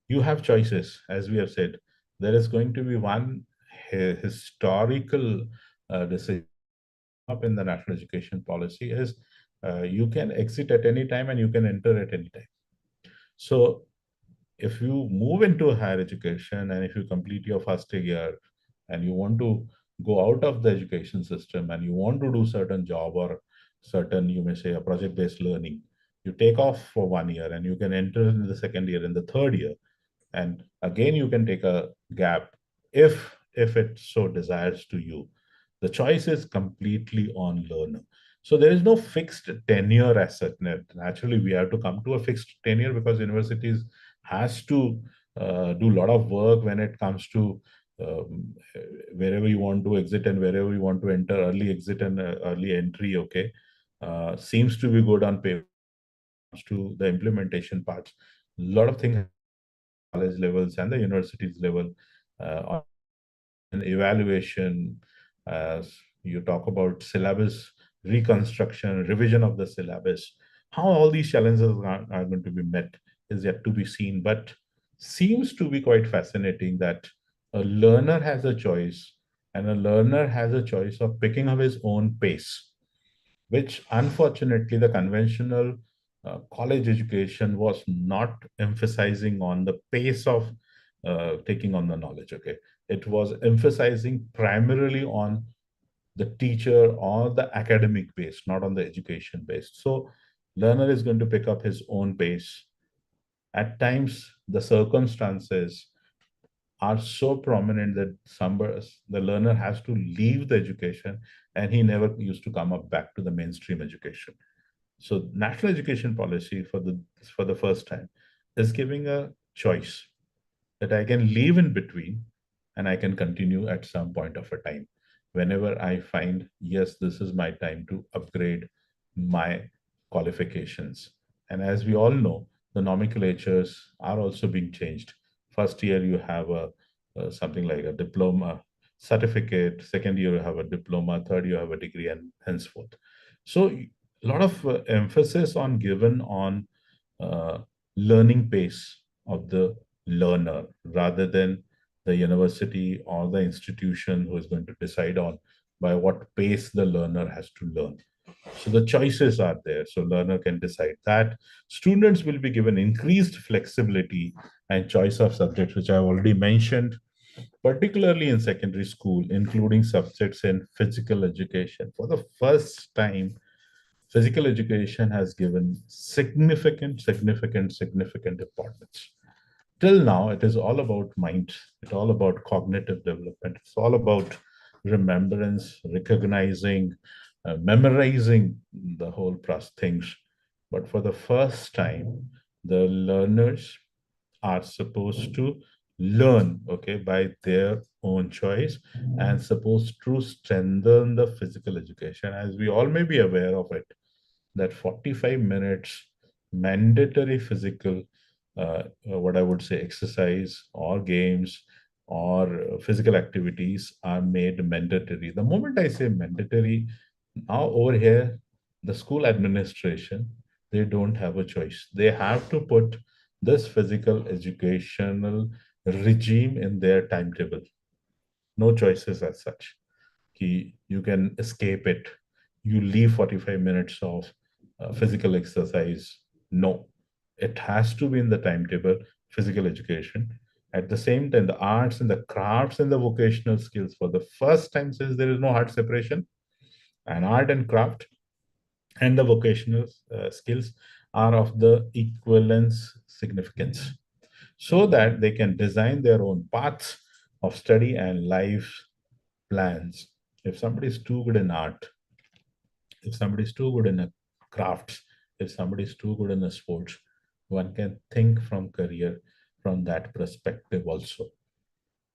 Speaker 1: You have choices, as we have said. There is going to be one historical decision up in the national education policy is you can exit at any time and you can enter at any time. So if you move into higher education and if you complete your first year and you want to go out of the education system and you want to do certain job or certain, you may say, a project based learning, you take off for 1 year and you can enter in the second year, in the third year, and again you can take a gap if it so desires to you. The choice is completely on learner. So there is no fixed tenure as such. Naturally we have to come to a fixed tenure because universities has to do a lot of work when it comes to wherever you want to exit and wherever you want to enter, early exit and early entry. Okay, seems to be good on paper. To the implementation parts, a lot of things college levels and the universities level, on evaluation, as you talk about syllabus reconstruction, revision of the syllabus. How all these challenges are going to be met is yet to be seen, but seems to be quite fascinating that a learner has a choice, and a learner has a choice of picking up his own pace, which unfortunately the conventional college education was not emphasizing on the pace of taking on the knowledge. Okay, it was emphasizing primarily on the teacher or the academic base, not on the education base. So learner is going to pick up his own pace. At times the circumstances are so prominent that the learner has to leave the education and he never used to come up back to the mainstream education. So national education policy for the first time is giving a choice that I can leave in between and I can continue at some point of a time. Whenever I find, yes, this is my time to upgrade my qualifications. And as we all know, the nomenclatures are also being changed. First year, you have something like a diploma certificate. Second year, you have a diploma. Third, you have a degree, and henceforth. So, a lot of emphasis on given on uh, learning pace of the learner rather than the university or the institution who is going to decide on by what pace the learner has to learn. So the choices are there, so learner can decide that. Students will be given increased flexibility and choice of subjects, which I've already mentioned, particularly in secondary school, including subjects in physical education. For the first time, physical education has given significant importance. Till now, it is all about mind, it's all about cognitive development, it's all about remembrance, recognizing, memorizing the whole plus things. But for the first time, the learners are supposed to learn, okay, by their own choice and supposed to strengthen the physical education. As we all may be aware of it, that 45 minutes mandatory physical, what I would say, exercise or games or physical activities are made mandatory. The moment I say mandatory, now over here, the school administration, they don't have a choice. They have to put this physical educational regime in their timetable. No choices as such. You can escape it. You leave 45 minutes of physical exercise. No, it has to be in the timetable, physical education. At the same time, the arts and the crafts and the vocational skills, for the first time since there is no hard separation, and art and craft and the vocational skills are of the equivalence significance, so that they can design their own paths of study and life plans. If somebody is too good in art, if somebody is too good in a crafts, if somebody is too good in a sports, one can think from career from that perspective also.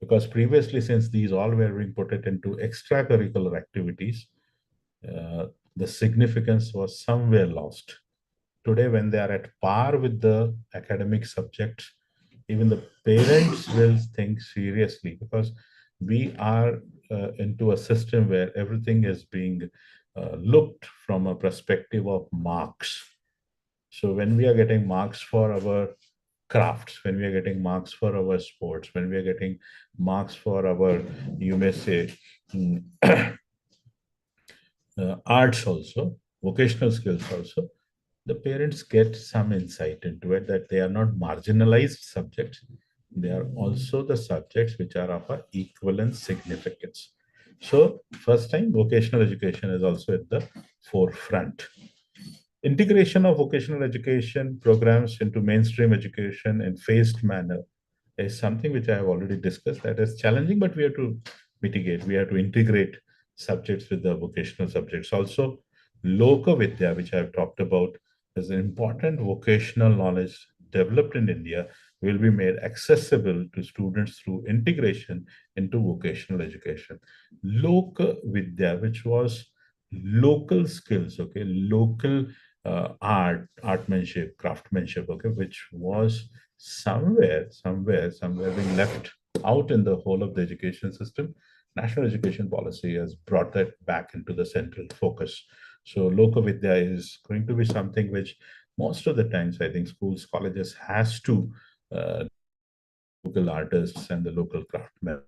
Speaker 1: Because previously, since these all were being put it into extracurricular activities, uh, the significance was somewhere lost. Today, when they are at par with the academic subjects, even the parents will think seriously, because we are into a system where everything is being looked from a perspective of marks. So when we are getting marks for our crafts, when we are getting marks for our sports, when we are getting marks for our, you may say, mm, arts also, vocational skills also, the parents get some insight into it that they are not marginalized subjects. They are also the subjects which are of a equivalent significance. So, first time vocational education is also at the forefront. Integration of vocational education programs into mainstream education in phased manner is something which I have already discussed. That is challenging, but we have to mitigate. We have to integrate subjects with the vocational subjects. Also, Loka Vidya, which I have talked about, is an important vocational knowledge developed in India, will be made accessible to students through integration into vocational education. Loka Vidya, which was local skills, okay, local artmanship, craftsmanship, okay, which was somewhere being left out in the whole of the education system. National education policy has brought that back into the central focus. So Lokavidya is going to be something which most of the times I think schools, colleges has to local artists and the local craftsmen.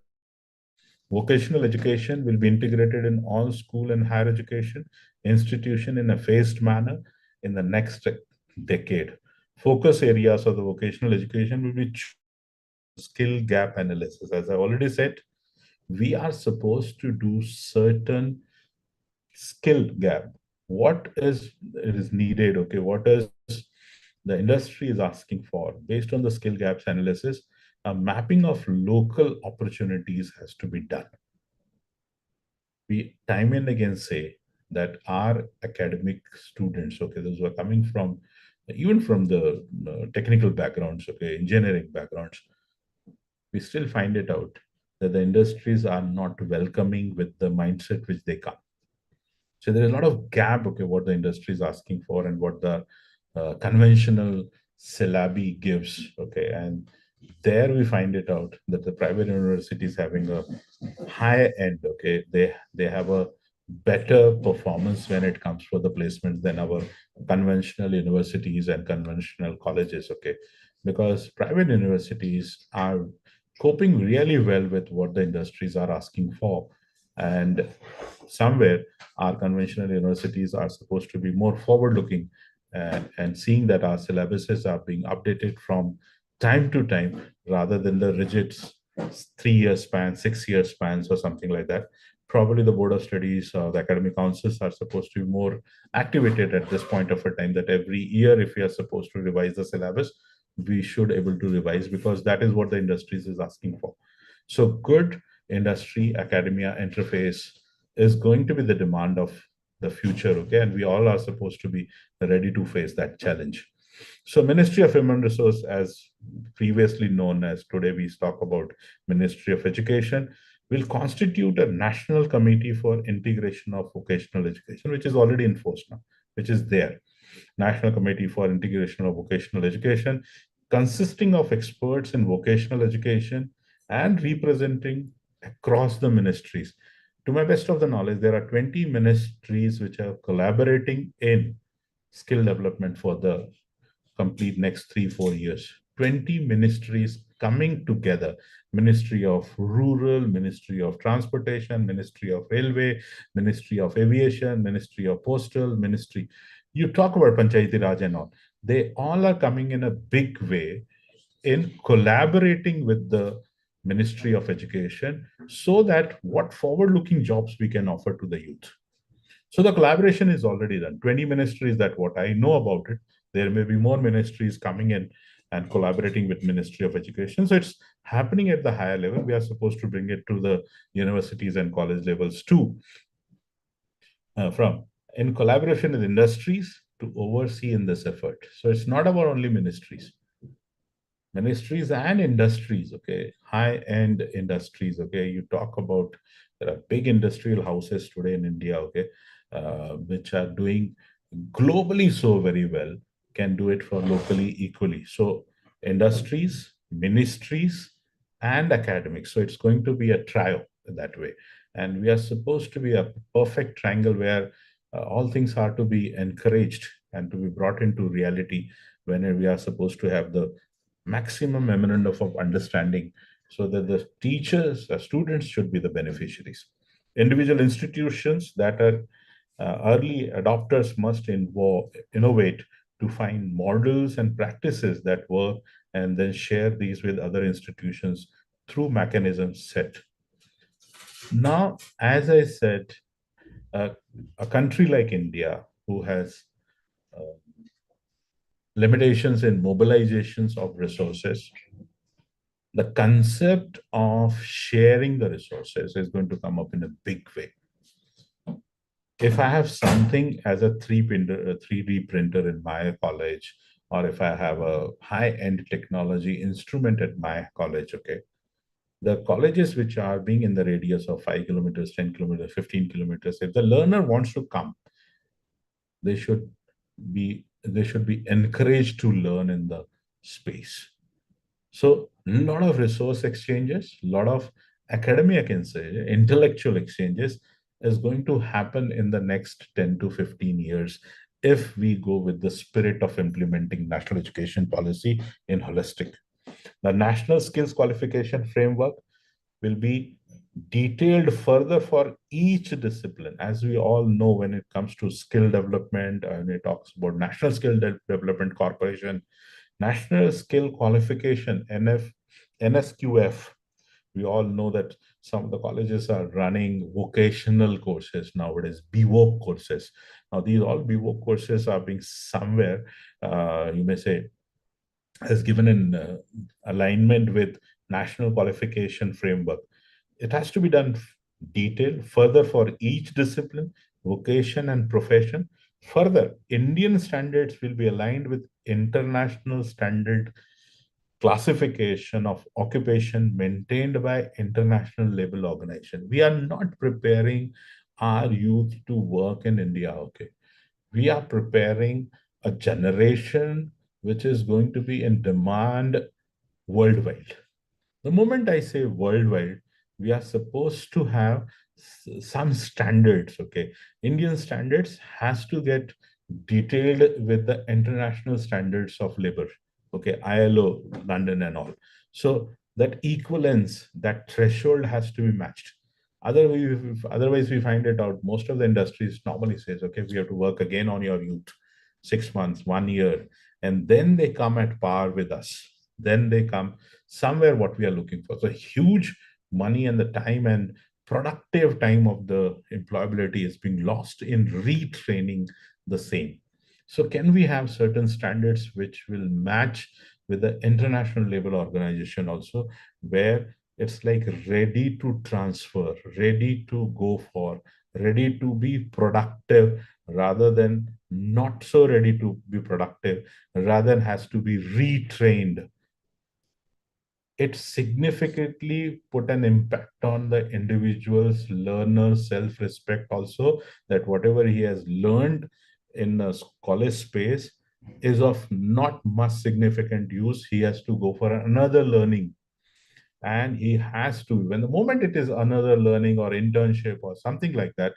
Speaker 1: Vocational education will be integrated in all school and higher education institution in a phased manner in the next decade. Focus areas of the vocational education will be skill gap analysis. As I already said, we are supposed to do certain skill gap. What is it is needed? Okay, what is the industry is asking for? Based on the skill gaps analysis, a mapping of local opportunities has to be done. We time and again say that our academic students, okay, those who are coming from even from the technical backgrounds, okay, engineering backgrounds, we still find it out that the industries are not welcoming with the mindset which they come. So there is a lot of gap, okay, what the industry is asking for and what the conventional syllabi gives, okay, and there we find it out that the private universities having a high end, okay, they have a better performance when it comes for the placements than our conventional universities and conventional colleges, okay, because private universities are coping really well with what the industries are asking for, and somewhere our conventional universities are supposed to be more forward looking, and seeing that our syllabuses are being updated from time to time rather than the rigid 3 year span, 6 year spans, or something like that. Probably the board of studies or the academic councils are supposed to be more activated at this point of a time, that every year if we are supposed to revise the syllabus, we should able to revise, because that is what the industries is asking for. So good industry academia interface is going to be the demand of the future, okay, and we all are supposed to be ready to face that challenge. So Ministry of Human Resource, as previously known as, today we talk about Ministry of Education, will constitute a national committee for integration of vocational education, which is already enforced now, which is there. National Committee for Integration of Vocational Education, consisting of experts in vocational education and representing across the ministries. To my best of the knowledge, there are 20 ministries which are collaborating in skill development for the complete next 3 4 years. 20 ministries coming together: Ministry of Rural, Ministry of Transportation, Ministry of Railway, Ministry of Aviation, Ministry of Postal, Ministry. You talk about Panchayati Raj and all. They all are coming in a big way in collaborating with the Ministry of Education, so that what forward looking jobs we can offer to the youth. So the collaboration is already done. 20 ministries, that what I know about it. There may be more ministries coming in and collaborating with Ministry of Education. So it's happening at the higher level, we are supposed to bring it to the universities and college levels too, from in collaboration with industries to oversee in this effort. So it's not about only ministries and industries, okay, high end industries, okay. You talk about, there are big industrial houses today in India, okay, which are doing globally so very well, can do it for locally equally. So industries, ministries, and academics. So it's going to be a trio that way. And we are supposed to be a perfect triangle where all things are to be encouraged and to be brought into reality, when we are supposed to have the maximum memorandum of understanding, so that the teachers, the students should be the beneficiaries. Individual institutions that are early adopters must innovate to find models and practices that work, and then share these with other institutions through mechanisms set. Now, as I said, uh, a country like India, who has uh, limitations in mobilizations of resources, the concept of sharing the resources is going to come up in a big way. If I have something as a 3D printer in my college, or if I have a high-end technology instrument at my college, okay, the colleges which are being in the radius of 5 kilometers, 10 kilometers, 15 kilometers, if the learner wants to come, they should be encouraged to learn in the space. So a lot of resource exchanges, a lot of academia, I can say, intellectual exchanges is going to happen in the next 10 to 15 years, if we go with the spirit of implementing national education policy in holistic. The national skills qualification framework will be detailed further for each discipline. As we all know, when it comes to skill development, and it talks about National Development Corporation, National Skill Qualification, NSQF. We all know that some of the colleges are running vocational courses nowadays, BVOC courses. Now, these all BVOC courses are being somewhere, you may say, has given in alignment with national qualification framework. It has to be done detailed further for each discipline, vocation, and profession. Further, Indian standards will be aligned with international standard classification of occupation maintained by international labor organization. We are not preparing our youth to work in India, okay? We are preparing a generation which is going to be in demand worldwide. The moment I say worldwide, we are supposed to have some standards, okay? Indian standards has to get detailed with the international standards of labor, okay? ILO, London and all. So that equivalence, that threshold has to be matched. Otherwise, we find it out. Most of the industries normally says, okay, we have to work again on your youth, 6 months, 1 year, and then they come at par with us. Then they come somewhere what we are looking for. So huge money and the time and productive time of the employability is being lost in retraining the same. So can we have certain standards which will match with the International Labour Organization also, where it's like ready to transfer, ready to go for, ready to be productive, rather than not so ready to be productive, rather than has to be retrained. It significantly put an impact on the individual's learner self-respect also, that whatever he has learned in a college space is of not much significant use. He has to go for another learning, and he has to, when the moment it is another learning or internship or something like that,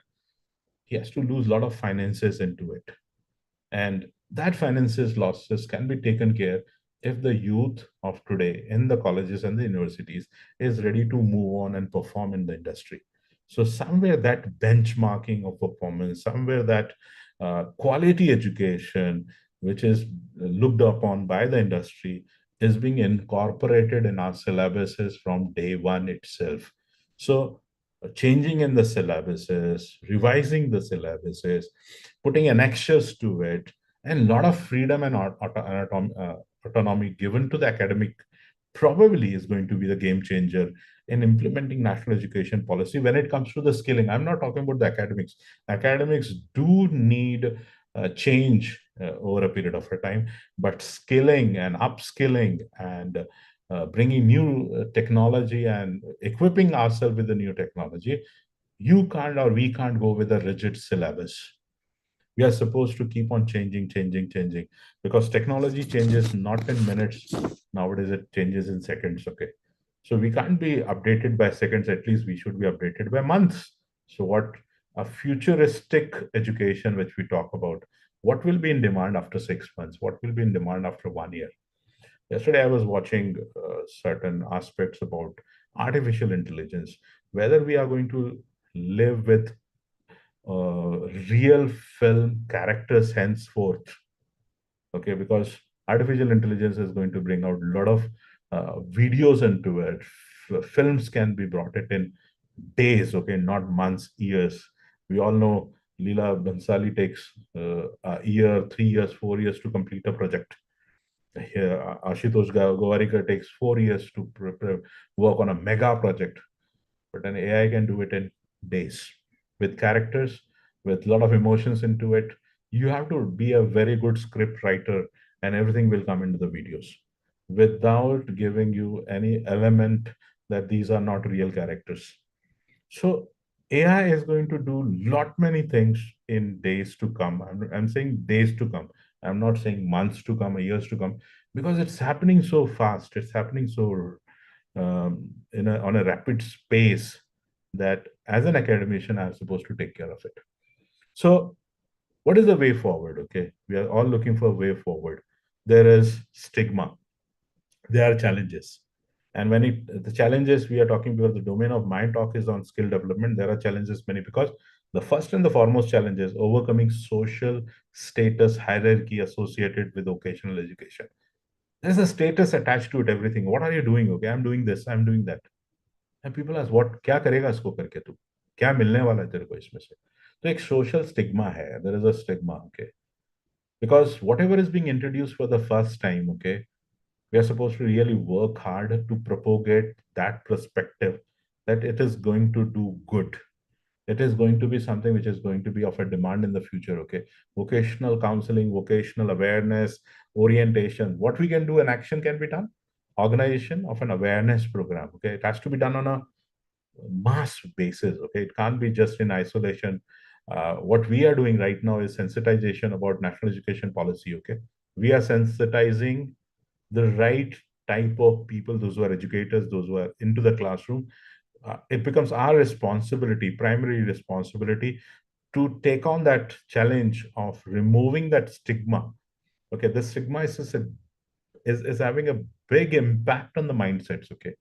Speaker 1: he has to lose a lot of finances into it. And that finances losses can be taken care if the youth of today in the colleges and the universities is ready to move on and perform in the industry. So somewhere that benchmarking of performance, somewhere that quality education, which is looked upon by the industry, is being incorporated in our syllabuses from day one itself. So changing in the syllabuses, revising the syllabuses, putting annexures to it, and a lot of freedom and autonomy given to the academic probably is going to be the game changer in implementing national education policy when it comes to the skilling. I'm not talking about the academics. Academics do need change over a period of a time, but skilling and upskilling and bringing new technology and equipping ourselves with the new technology, you can't or we can't go with a rigid syllabus. We are supposed to keep on changing, because technology changes not in minutes. Nowadays, it changes in seconds. Okay. So we can't be updated by seconds. At least we should be updated by months. So, what a futuristic education, which we talk about, what will be in demand after 6 months? What will be in demand after 1 year? Yesterday, I was watching certain aspects about artificial intelligence, whether we are going to live with real film characters henceforth. Okay, because artificial intelligence is going to bring out a lot of videos into it. Films can be brought it in days, okay, not months, years. We all know Leela Bansali takes a year, 3 years, 4 years to complete a project. Here, Ashutosh Gowarikar takes 4 years to work on a mega project, but an AI can do it in days with characters, with a lot of emotions into it. You have to be a very good script writer, and everything will come into the videos without giving you any element that these are not real characters. So AI is going to do lot many things in days to come. I'm saying days to come. I'm not saying months to come or years to come, because it's happening so fast. It's happening so on a rapid space that as an academician, I'm supposed to take care of it. So, what is the way forward? Okay, we are all looking for a way forward. There is stigma, there are challenges. And when the challenges we are talking about, the domain of my talk is on skill development. There are challenges many, because the first and the foremost challenge is overcoming social status hierarchy associated with vocational education. There's a status attached to it, everything. What are you doing? Okay, I'm doing this, I'm doing that. And people ask, what क्या करेगा इसको करके तू, क्या मिलने वाला है तेरे को इसमें से? तो एक social stigma है. There is a stigma, okay, because whatever is being introduced for the first time, okay, we are supposed to really work hard to propagate that perspective that it is going to do good. It is going to be something which is going to be of a demand in the future. Okay, vocational counseling, vocational awareness, orientation, what we can do, an action can be done. Organization of an awareness program, okay, it has to be done on a mass basis. Okay, it can't be just in isolation. What we are doing right now is sensitization about national education policy. Okay, we are sensitizing the right type of people, those who are educators, those who are into the classroom. It becomes our responsibility, primary responsibility, to take on that challenge of removing that stigma. Okay, the stigma is having a big impact on the mindsets. Okay,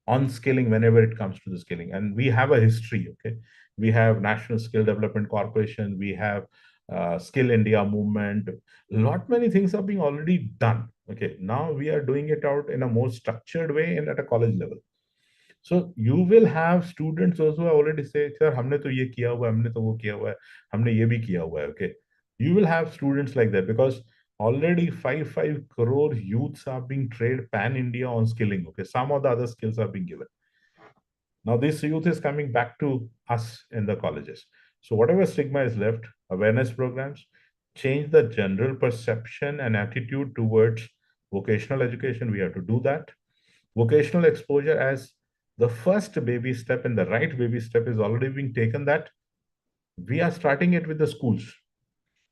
Speaker 1: on skilling whenever it comes to the skilling, and we have a history. Okay, we have National Skill Development Corporation, we have Skill India movement. Lot many things are being already done. Okay, now we are doing it out in a more structured way and at a college level. So you will have students also already say, sir, हमने तो ये किया हुआ है, हमने तो वो किया हुआ है, हमने ये भी किया हुआ है. Okay, you will have students like that, because already 5 crore youths are being trained pan India on skilling. Okay, some of the other skills are being given. Now this youth is coming back to us in the colleges. So whatever stigma is left, awareness programs, change the general perception and attitude towards vocational education. We have to do that. Vocational exposure as the first baby step, and the right baby step is already being taken, that we are starting it with the schools.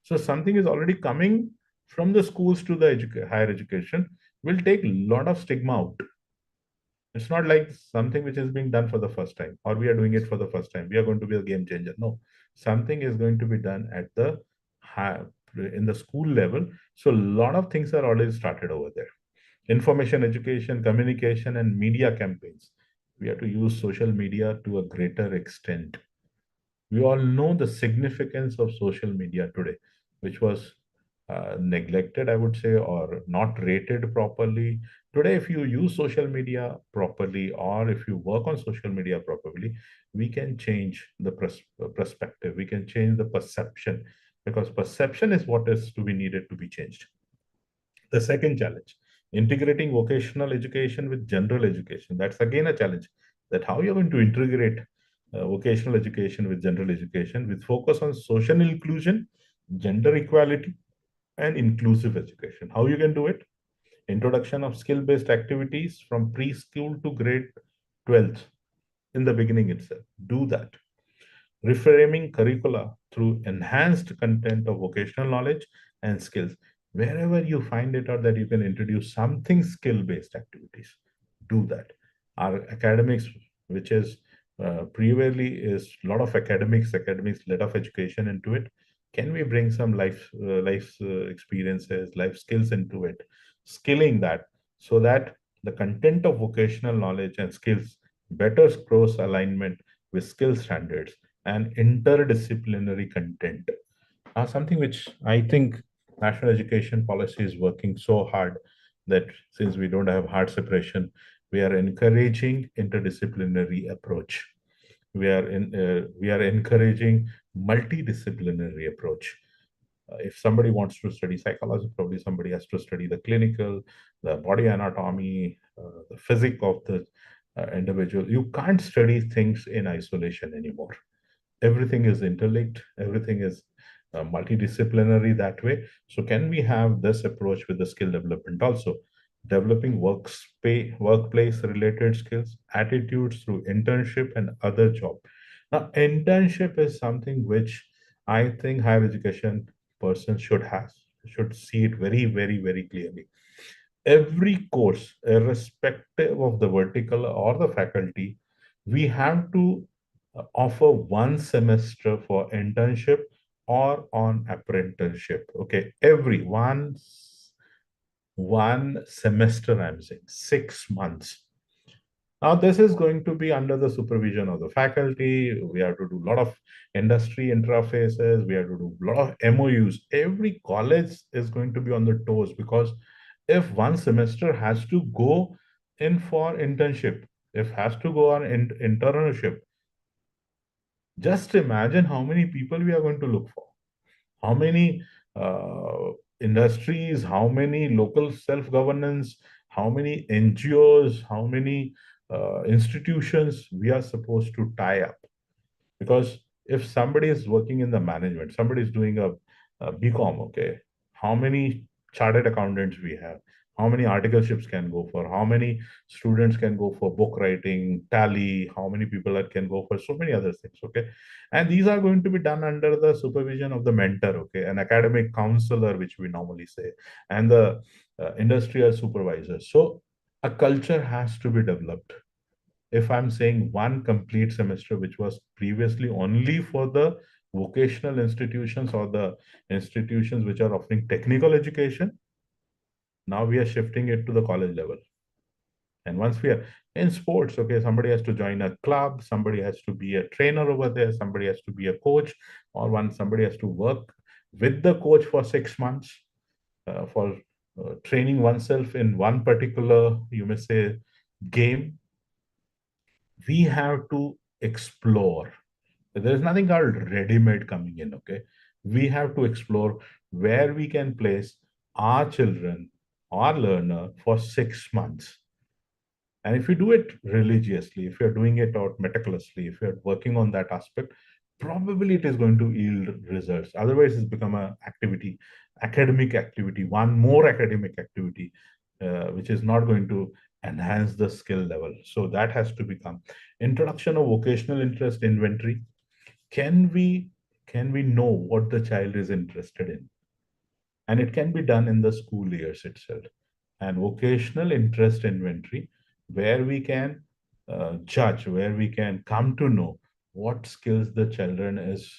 Speaker 1: So something is already coming from the schools to the higher education, will take a lot of stigma out. It's not like something which is being done for the first time, or we are doing it for the first time. We are going to be a game changer. No, something is going to be done at the high, in the school level. So a lot of things are already started over there. Information education, communication, and media campaigns. We have to use social media to a greater extent. We all know the significance of social media today, which was neglected, I would say, or not rated properly. Today, if you use social media properly, or if you work on social media properly, we can change the perspective, we can change the perception, because perception is what is to be needed to be changed. The second challenge, Integrating vocational education with general education, that's again a challenge. That how you're going to integrate vocational education with general education with focus on social inclusion, gender equality, and inclusive education. How you can do it? Introduction of skill-based activities from preschool to grade 12th in the beginning itself. Do that. Reframing curricula through enhanced content of vocational knowledge and skills. Wherever you find it out that you can introduce something skill-based activities, do that. Our academics, which is previously is a lot of academics, lot of education into it. Can we bring some life experiences, life skills into it, skilling that so that the content of vocational knowledge and skills better cross alignment with skill standards and interdisciplinary content. Something which I think national education policy is working so hard that since we don't have hard separation, we are encouraging interdisciplinary approach. We are encouraging multidisciplinary approach. If somebody wants to study psychology, probably somebody has to study the clinical, the body anatomy, the physics of the individual. You can't study things in isolation anymore. Everything is interlinked, everything is multidisciplinary that way. So can we have this approach with the skill development also? Developing workplace related skills, attitudes through internship and other job. Now, internship is something which I think higher education person should see it very, very, very clearly. Every course, irrespective of the vertical or the faculty, we have to offer one semester for internship or on apprenticeship. Okay, every one semester, I'm saying 6 months. Now, this is going to be under the supervision of the faculty. We have to do a lot of industry interfaces. We have to do a lot of MOUs. Every college is going to be on the toes because if one semester has to go in for internship, if has to go on internship, just imagine how many people we are going to look for, how many industries, how many local self-governance, how many NGOs, how many institutions we are supposed to tie up. Because if somebody is working in the management, somebody is doing a BCom, okay, how many chartered accountants we have, how many articleships can go for, how many students can go for book writing, tally, how many people that can go for so many other things, okay. And these are going to be done under the supervision of the mentor, okay, an academic counselor, which we normally say, and the industrial supervisor. So a culture has to be developed. If I'm saying one complete semester, which was previously only for the vocational institutions or the institutions which are offering technical education, now we are shifting it to the college level. And once we are in sports, okay, somebody has to join a club, somebody has to be a trainer over there, somebody has to be a coach, or somebody has to work with the coach for 6 months for training oneself in one particular, you may say, game. We have to explore. There's nothing called ready-made coming in, okay? We have to explore where we can place our children, our learner for 6 months. And if you do it religiously, if you're doing it out meticulously, if you're working on that aspect, probably it is going to yield results. Otherwise, it's become a activity, academic activity, one more academic activity, which is not going to enhance the skill level. So that has to become introduction of vocational interest inventory. Can we know what the child is interested in? And it can be done in the school years itself. And vocational interest inventory, where we can judge, where we can come to know what skills the children is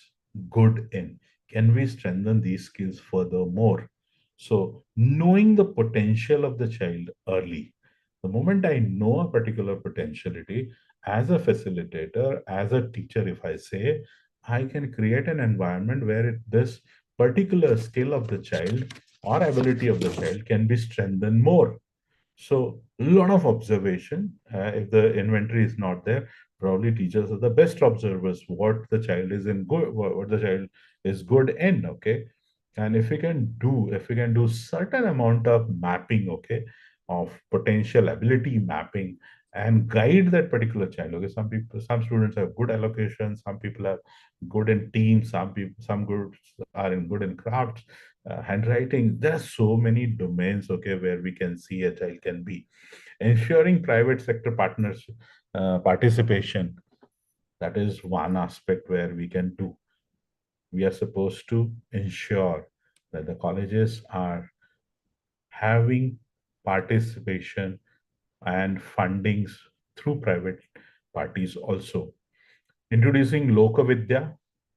Speaker 1: good in. Can we strengthen these skills furthermore? So knowing the potential of the child early, the moment I know a particular potentiality, as a facilitator, as a teacher, if I say, I can create an environment where this particular skill of the child or ability of the child can be strengthened more. So a lot of observation. If the inventory is not there, probably teachers are the best observers. What the child is in good, what the child is good in. Okay, and if we can do certain amount of mapping, okay, of potential ability mapping and guide that particular child. Okay, some students have good allocation, some people are good in teams, some groups are good in crafts, handwriting. There are so many domains, okay, where we can see a child can be. Ensuring private sector partners participation, that is one aspect where we can do. We are supposed to ensure that the colleges are having participation and fundings through private parties also. Introducing Lokavidya,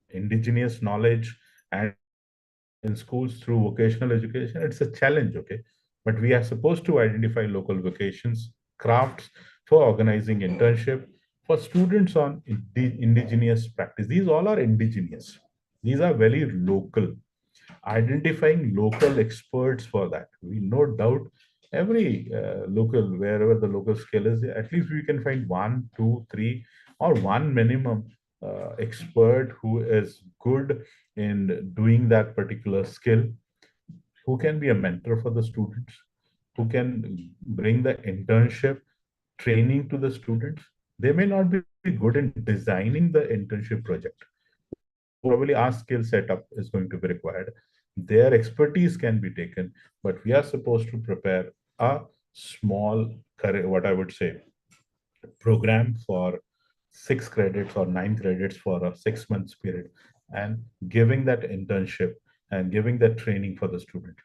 Speaker 1: indigenous knowledge, and in schools through vocational education, it's a challenge, okay? But we are supposed to identify local vocations, crafts for organizing internship for students on indigenous practice. These all are indigenous. These are very local. Identifying local experts for that. We no doubt every local, wherever the local skill is, at least we can find one, two, three, or one minimum expert who is good in doing that particular skill, who can be a mentor for the students, who can bring the internship training to the students. They may not be good in designing the internship project. Probably our skill setup is going to be required. Their expertise can be taken, but we are supposed to prepare a small, what I would say, program for 6 credits or 9 credits for a 6 months period, and giving that internship and giving that training for the student.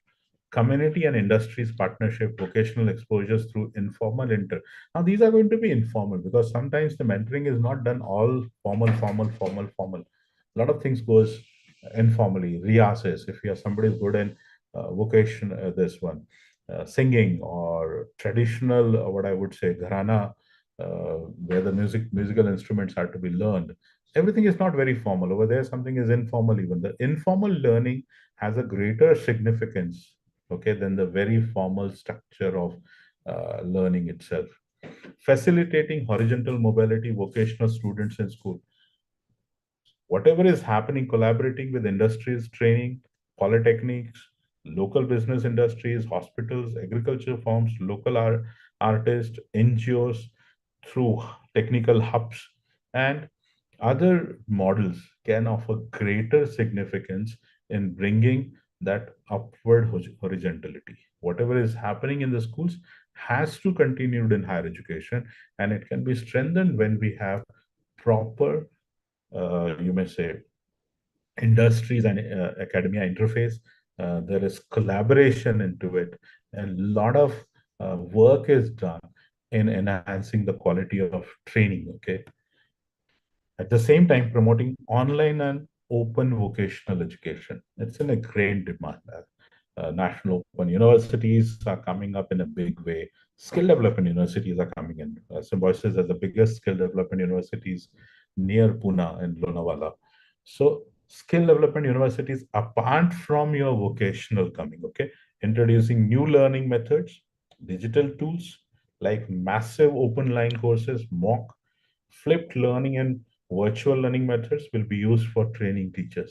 Speaker 1: Community and industries partnership, vocational exposures through informal inter. Now these are going to be informal because sometimes the mentoring is not done all formal. A lot of things goes informally. Riases, if you are somebody who's good in vocation, this one, singing or traditional, what I would say, gharana, where the musical instruments are to be learned. Everything is not very formal. Over there, something is informal. Even the informal learning has a greater significance, okay, than the very formal structure of learning itself. Facilitating horizontal mobility, vocational students in school. Whatever is happening, collaborating with industries, training, polytechnics, local business industries, hospitals, agriculture firms, local artists, NGOs, through technical hubs and other models can offer greater significance in bringing that upward horizontality. Whatever is happening in the schools has to continue in higher education, and it can be strengthened when we have proper, you may say, industries and academia interface. There is collaboration into it, and a lot of work is done in enhancing the quality of training. Okay, at the same time, promoting online and open vocational education. It's in a great demand. National open universities are coming up in a big way. Skill development universities are coming in. Symbiosis is the biggest skill development universities near Pune and Lonavala. So skill development universities, apart from your vocational coming, okay, introducing new learning methods, digital tools like massive open line courses, mock, flipped learning, and virtual learning methods will be used for training teachers.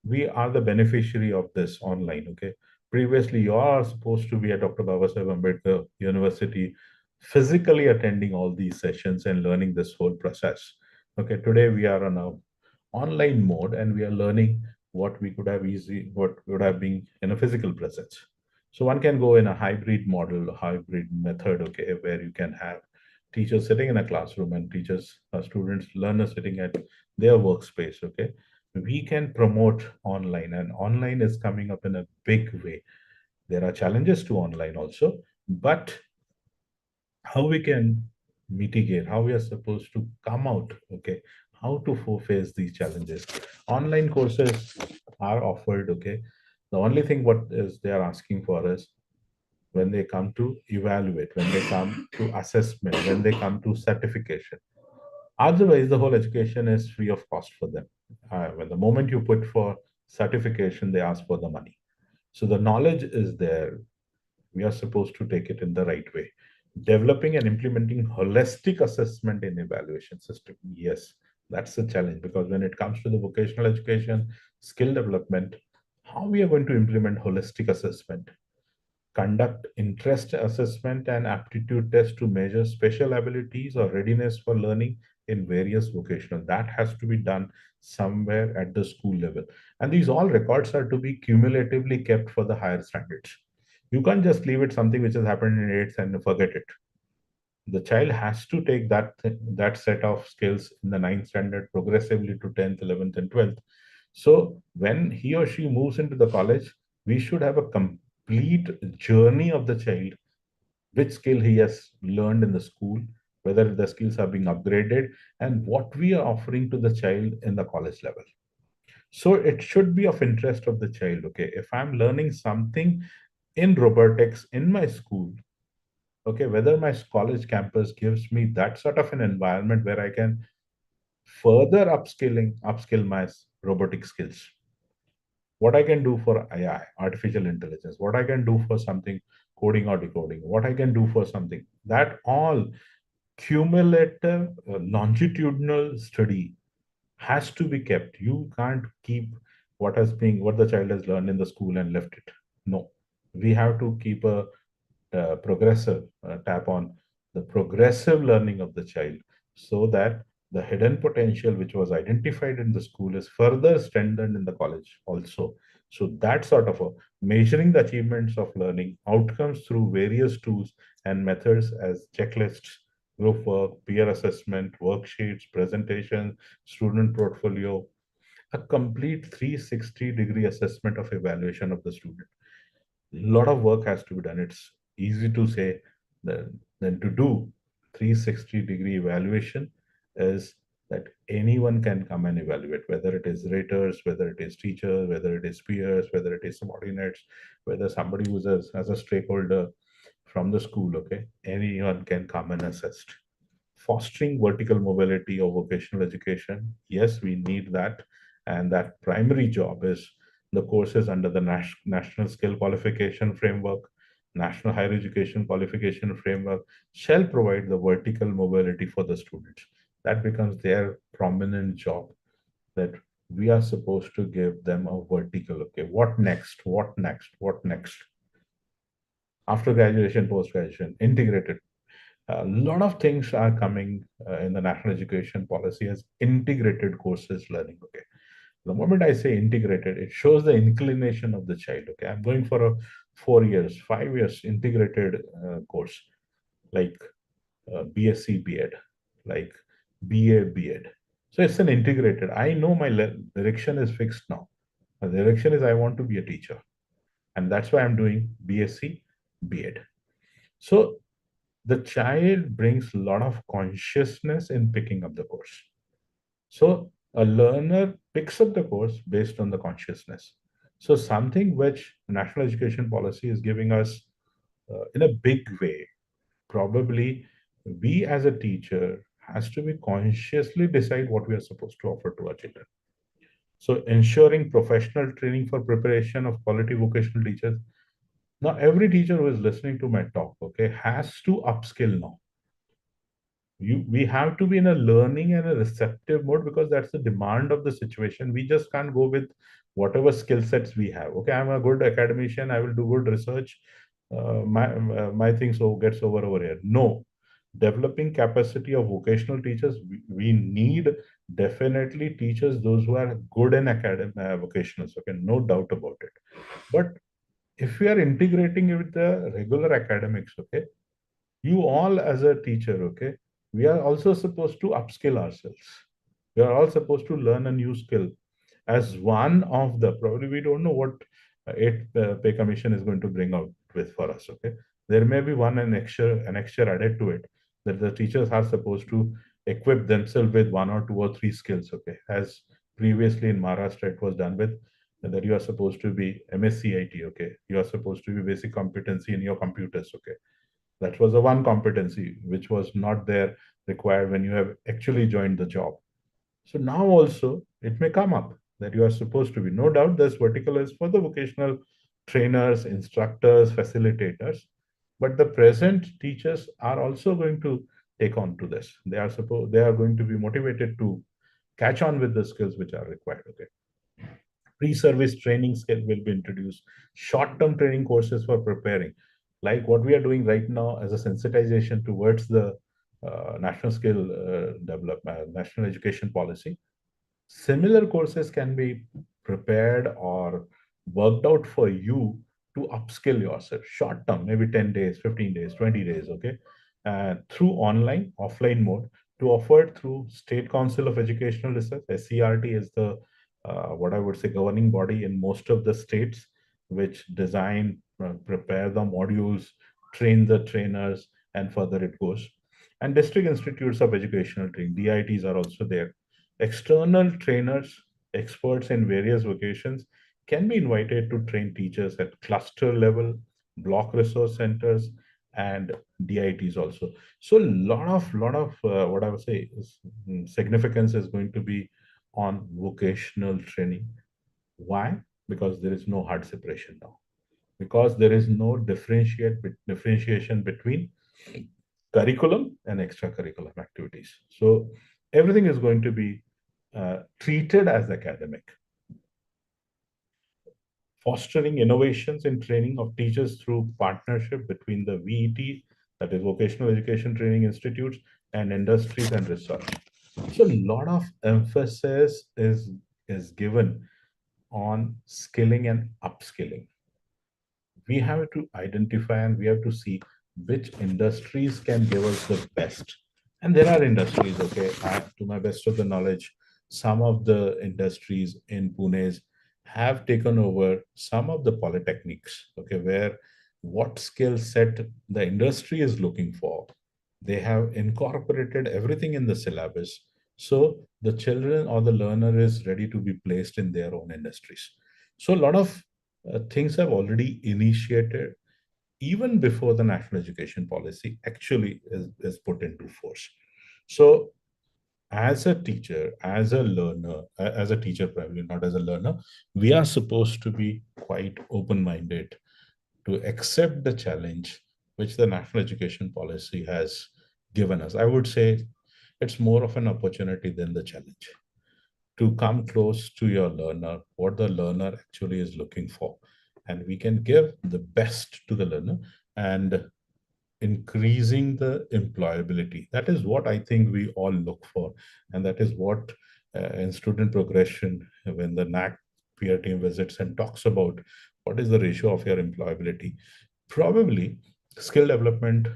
Speaker 1: We are the beneficiary of this online. Okay, previously you are supposed to be at Dr. Babasaheb Ambedkar University, physically attending all these sessions and learning this whole process. Okay, today we are on a online mode and we are learning what would have been in a physical presence. So one can go in a hybrid model, hybrid method, okay, where you can have teachers sitting in a classroom and students, learners sitting at their workspace. Okay, we can promote online, and online is coming up in a big way. There are challenges to online also, but how we can mitigate, how we are supposed to come out, okay, how to face these challenges. Online courses are offered, okay. The only thing what is they are asking for is when they come to evaluate, when they come to assessment, when they come to certification. Otherwise, the whole education is free of cost for them. When the moment you put for certification, they ask for the money. So the knowledge is there. We are supposed to take it in the right way. Developing and implementing holistic assessment in evaluation system. Yes, that's the challenge, because when it comes to the vocational education, skill development, how we are going to implement holistic assessment? conduct interest assessment and aptitude tests to measure special abilities or readiness for learning in various vocational. That has to be done somewhere at the school level. And these all records are to be cumulatively kept for the higher standards. You can't just leave it something which has happened in eighth and forget it. The child has to take that set of skills in the ninth standard progressively to 10th, 11th, and 12th. So when he or she moves into the college, we should have a complete journey of the child, which skill he has learned in the school, whether the skills are being upgraded, and what we are offering to the child in the college level. So it should be of interest of the child. Okay, if I'm learning something in robotics in my school, okay, whether my college campus gives me that sort of an environment where I can further upskill my robotic skills, what I can do for AI, artificial intelligence, what I can do for something coding or decoding, what I can do for something, that all cumulative longitudinal study has to be kept. You can't keep what the child has learned in the school and left it. No, we have to keep a progressive tap on the progressive learning of the child, so that the hidden potential which was identified in the school is further strengthened in the college also. So that sort of a measuring the achievements of learning outcomes through various tools and methods as checklists, group work, peer assessment, worksheets, presentation, student portfolio, a complete 360-degree assessment of evaluation of the student. A lot of work has to be done. It's easy to say than to do. 360-degree evaluation is that anyone can come and evaluate, whether it is raters, whether it is teachers, whether it is peers, whether it is subordinates, whether somebody who's as a stakeholder from the school, okay? Anyone can come and assess. Fostering vertical mobility of vocational education, yes, we need that. And that primary job is the courses under the National Skill Qualification Framework, National Higher Education Qualification Framework shall provide the vertical mobility for the students. That becomes their prominent job, that we are supposed to give them a vertical. Okay, what next? What next? What next? After graduation, post graduation, integrated. A lot of things are coming in the national education policy as integrated courses learning. Okay, the moment I say integrated, it shows the inclination of the child. Okay, I'm going for a 4 years, 5 years integrated course, like BSc BEd, like BA BEd. So it's an integrated. I know my direction is fixed now. My direction is I want to be a teacher, and that's why I'm doing BSc BEd. So the child brings a lot of consciousness in picking up the course. So a learner picks up the course based on the consciousness. So something which national education policy is giving us in a big way, probably we as a teacher has to be consciously decide what we are supposed to offer to our children. So ensuring professional training for preparation of quality vocational teachers. Now every teacher who is listening to my talk, okay, has to upskill now. We have to be in a learning and a receptive mode, because that's the demand of the situation. We just can't go with whatever skill sets we have. Okay, I'm a good academician, I will do good research, my thing so gets over here. No, developing capacity of vocational teachers, we need definitely teachers those who are good in academic vocationals. Okay, no doubt about it. But if we are integrating it with the regular academics, okay, you all as a teacher, okay, we are also supposed to upskill ourselves. We are all supposed to learn a new skill as one of the, probably we don't know what eighth pay commission is going to bring out with for us. Okay, there may be an extra added to it, that the teachers are supposed to equip themselves with one or two or three skills. Okay, as previously in Maharashtra it was done with, that you are supposed to be MSCIT. Okay, you are supposed to be basic competency in your computers. Okay, that was the one competency which was not there required when you have actually joined the job. So now also it may come up that you are supposed to be. No doubt this vertical is for the vocational trainers, instructors, facilitators, but the present teachers are also going to take on to this. They are going to be motivated to catch on with the skills which are required. Okay. Pre-service training skill will be introduced. Short-term training courses for preparing, like what we are doing right now as a sensitization towards the national skill development, national education policy. Similar courses can be prepared or worked out for you to upskill yourself short term, maybe 10 days, 15 days, 20 days, okay, through online offline mode, to offer it through State Council of Educational Research. SCRT is the what I would say governing body in most of the states, which design, prepare the modules, train the trainers, and further it goes. And district institutes of educational training, DITs, are also there. External trainers, experts in various vocations, can be invited to train teachers at cluster level, block resource centers, and DITs also. So lot of what I would say is, significance is going to be on vocational training. Why? Because there is no hard separation now. Because there is no differentiation between curriculum and extracurriculum activities. So everything is going to be treated as academic. Fostering innovations in training of teachers through partnership between the VET, that is Vocational Education Training Institutes, and industries and research. So a lot of emphasis is given on skilling and upskilling. We have to identify and we have to see which industries can give us the best. And there are industries, okay, to my best of the knowledge, some of the industries in Pune have taken over some of the polytechnics, okay, where what skill set the industry is looking for, they have incorporated everything in the syllabus. So the children or the learner is ready to be placed in their own industries. So a lot of things have already initiated even before the national education policy actually is put into force. So as a teacher, as a learner, as a teacher primarily, not as a learner, we are supposed to be quite open-minded to accept the challenge which the national education policy has given us. I would say it's more of an opportunity than the challenge, to come close to your learner, what the learner actually is looking for. And we can give the best to the learner and increasing the employability. That is what I think we all look for. And that is what in student progression, when the NAC peer team visits and talks about what is the ratio of your employability, probably skill development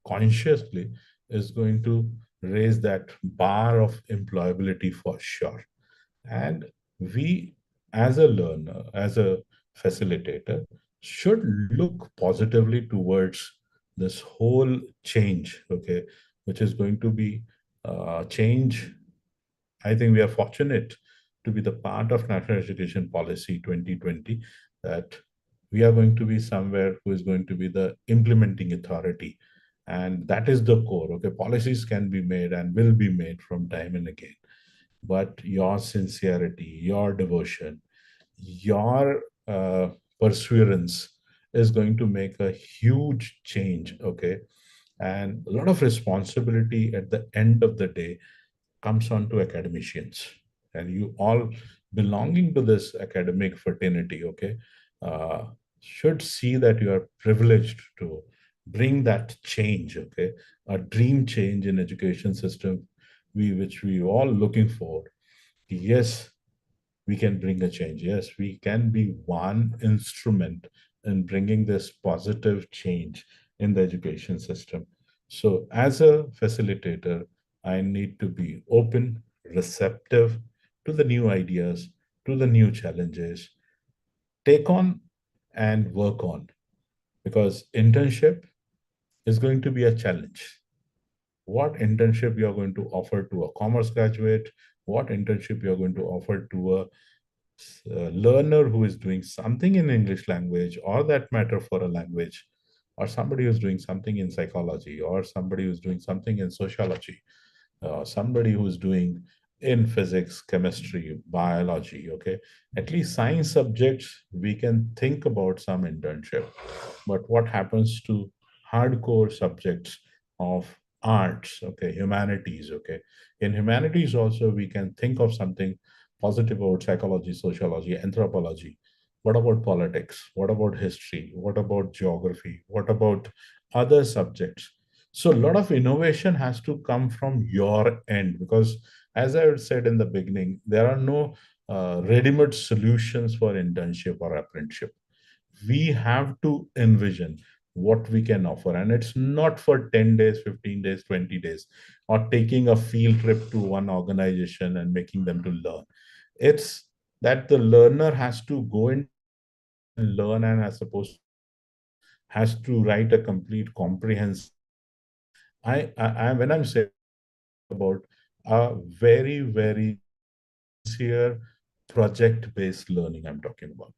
Speaker 1: consciously is going to raise that bar of employability for sure. And we, as a learner, as a facilitator, should look positively towards this whole change, okay, which is going to be change. I think we are fortunate to be the part of National Education Policy 2020, that we are going to be somewhere who is going to be the implementing authority. And that is the core. Okay, policies can be made and will be made from time and again, but your sincerity, your devotion, your perseverance is going to make a huge change. Okay. And a lot of responsibility at the end of the day comes on to academicians. And you all belonging to this academic fraternity, okay, uh, should see that you are privileged to bring that change, okay, a dream change in education system, which we all looking for. Yes, we can bring a change. Yes, we can be one instrument in bringing this positive change in the education system. So, as a facilitator, I need to be open, receptive to the new ideas, to the new challenges, take on and work on, because internship is going to be a challenge. What internship you are going to offer to a commerce graduate, what internship you are going to offer to a learner who is doing something in English language, or that matter for a language, or somebody who's doing something in psychology, or somebody who's doing something in sociology, somebody who's doing in physics, chemistry, biology, okay? At least science subjects, we can think about some internship. But what happens to hardcore subjects of arts, okay, humanities, okay? In humanities also, we can think of something positive about psychology, sociology, anthropology. What about politics? What about history? What about geography? What about other subjects? So a lot of innovation has to come from your end, because as I said in the beginning, there are no ready-made solutions for internship or apprenticeship. We have to envision what we can offer, and it's not for 10 days, 15 days, 20 days, or taking a field trip to one organization and making them to learn. It's that the learner has to go in and learn, and as opposed has to write a complete comprehensive. I when I'm saying about a very, very sincere project based learning, I'm talking about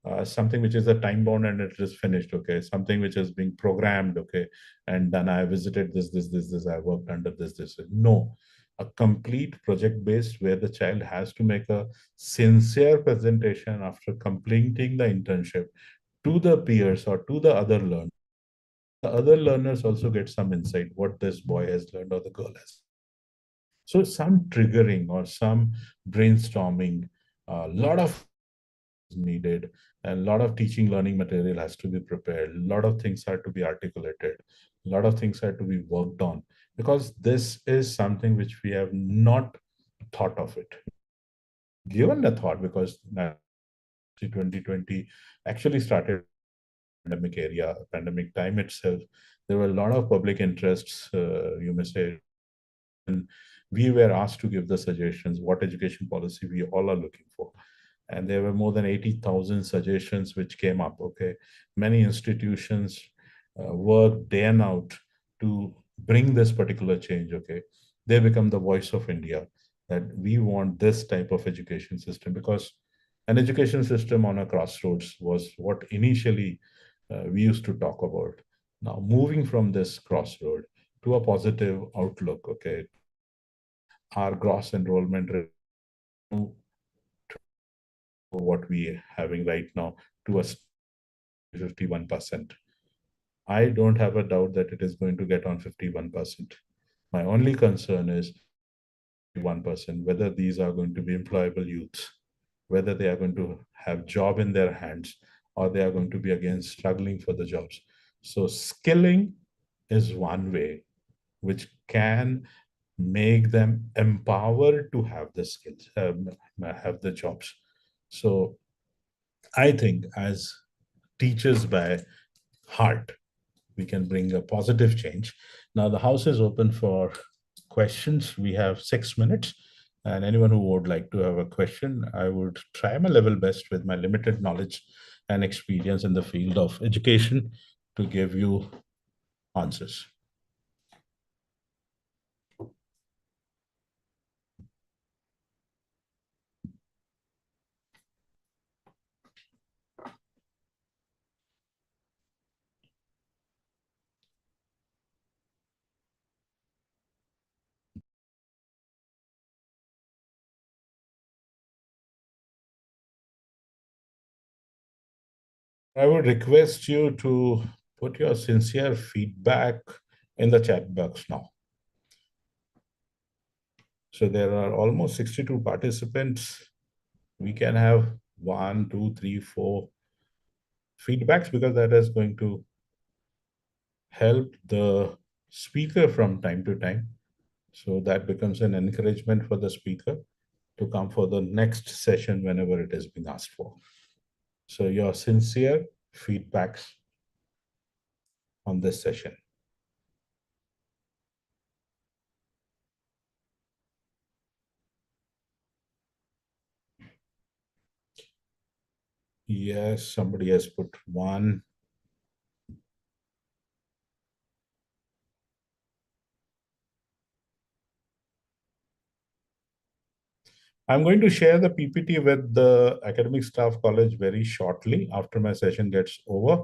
Speaker 1: not something which is a time bound and it is finished. Okay, something which is being programmed. Okay, and then I visited this, I worked under this. No, a complete project based where the child has to make a sincere presentation after completing the internship to the peers or to the other learners. The other learners also get some insight what this boy has learned or the girl has. So some triggering or some brainstorming, a lot of is needed, and a lot of teaching learning material has to be prepared. A lot of things are to be articulated. A lot of things are to be worked on, because this is something which we have not thought of it. Given a thought, because 2020 actually started pandemic time itself. There were a lot of public interests, you may say, and we were asked to give the suggestions what education policy we all are looking for, and there were more than 80,000 suggestions which came up. Okay, many institutions work day and out to bring this particular change. Okay, they become the voice of India, that we want this type of education system, because an education system on a crossroads was what initially we used to talk about. Now moving from this crossroad to a positive outlook. Okay, our gross enrollment rate to what we having right now to a 51%. I don't have a doubt that it is going to get on 51%. My only concern is 1%, whether these are going to be employable youths, whether they are going to have job in their hands, or they are going to be again struggling for the jobs. So skilling is one way which can make them empowered to have the skills, have the jobs. So I think as teachers by heart, we can bring a positive change. Now the house is open for questions. We have 6 minutes. And anyone who would like to have a question, I would try my level best with my limited knowledge and experience in the field of education to give you answers. I would request you to put your sincere feedback in the chat box now. So there are almost 62 participants. We can have one, two, three, four feedbacks, because that is going to help the speaker from time to time. So that becomes an encouragement for the speaker to come for the next session whenever it is being asked for. So your sincere feedbacks on this session. Yes, somebody has put one. I'm going to share the PPT with the Academic Staff College very shortly after my session gets over.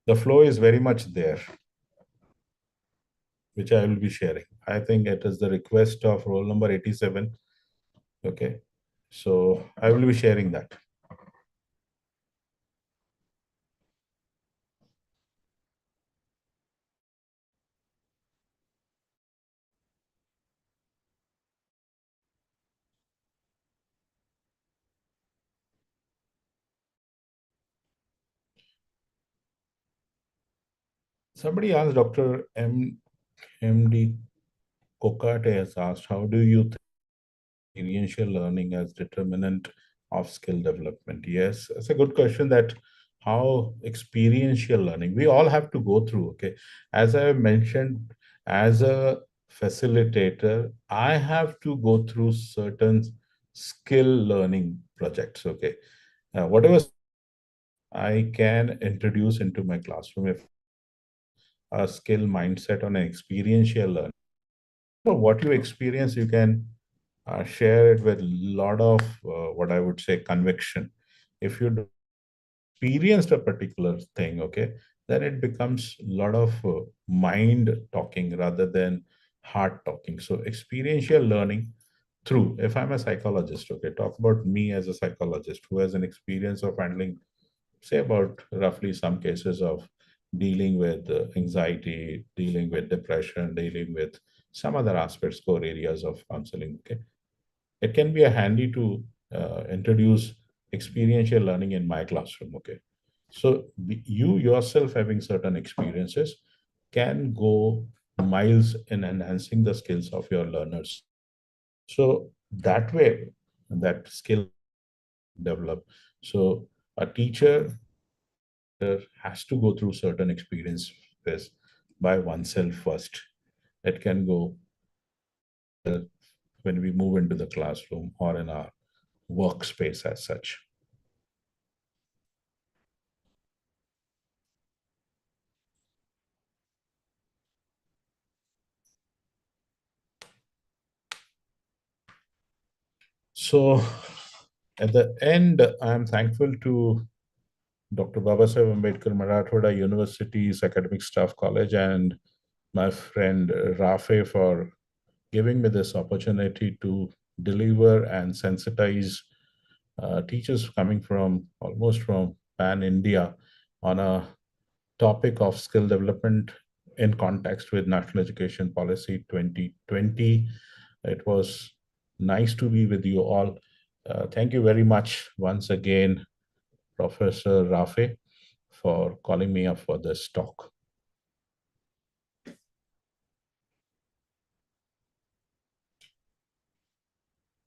Speaker 1: The flow is very much there, which I will be sharing. I think it is the request of roll number 87. Okay. So I will be sharing that. Somebody asked Dr. MD Kokate has asked, how do you think experiential learning as determinant of skill development? Yes, it's a good question that how experiential learning, we all have to go through, okay? As I mentioned, as a facilitator, I have to go through certain skill learning projects, okay? Whatever I can introduce into my classroom, if a skill mindset on an experiential learning, what you experience, you can share it with a lot of what I would say conviction. If you experienced a particular thing, okay, then it becomes a lot of mind talking rather than heart talking. So experiential learning through, if I'm a psychologist, okay, talk about me as a psychologist who has an experience of handling, say, about roughly some cases of dealing with anxiety, dealing with depression, dealing with some other aspects, core areas of counseling. Okay, it can be a handy to introduce experiential learning in my classroom. Okay, so you yourself having certain experiences can go miles in enhancing the skills of your learners. So that way, that skill develop. So a teacher has to go through certain experiences by oneself first. It can go when we move into the classroom or in our workspace as such. So at the end, I'm thankful to Dr. Babasaheb Ambedkar Marathwada University's Academic Staff College and my friend Rafe for giving me this opportunity to deliver and sensitize teachers coming from almost from pan India on a topic of skill development in context with National Education Policy 2020. It was nice to be with you all. Thank you very much once again, Professor Rafe, for calling me up for this talk.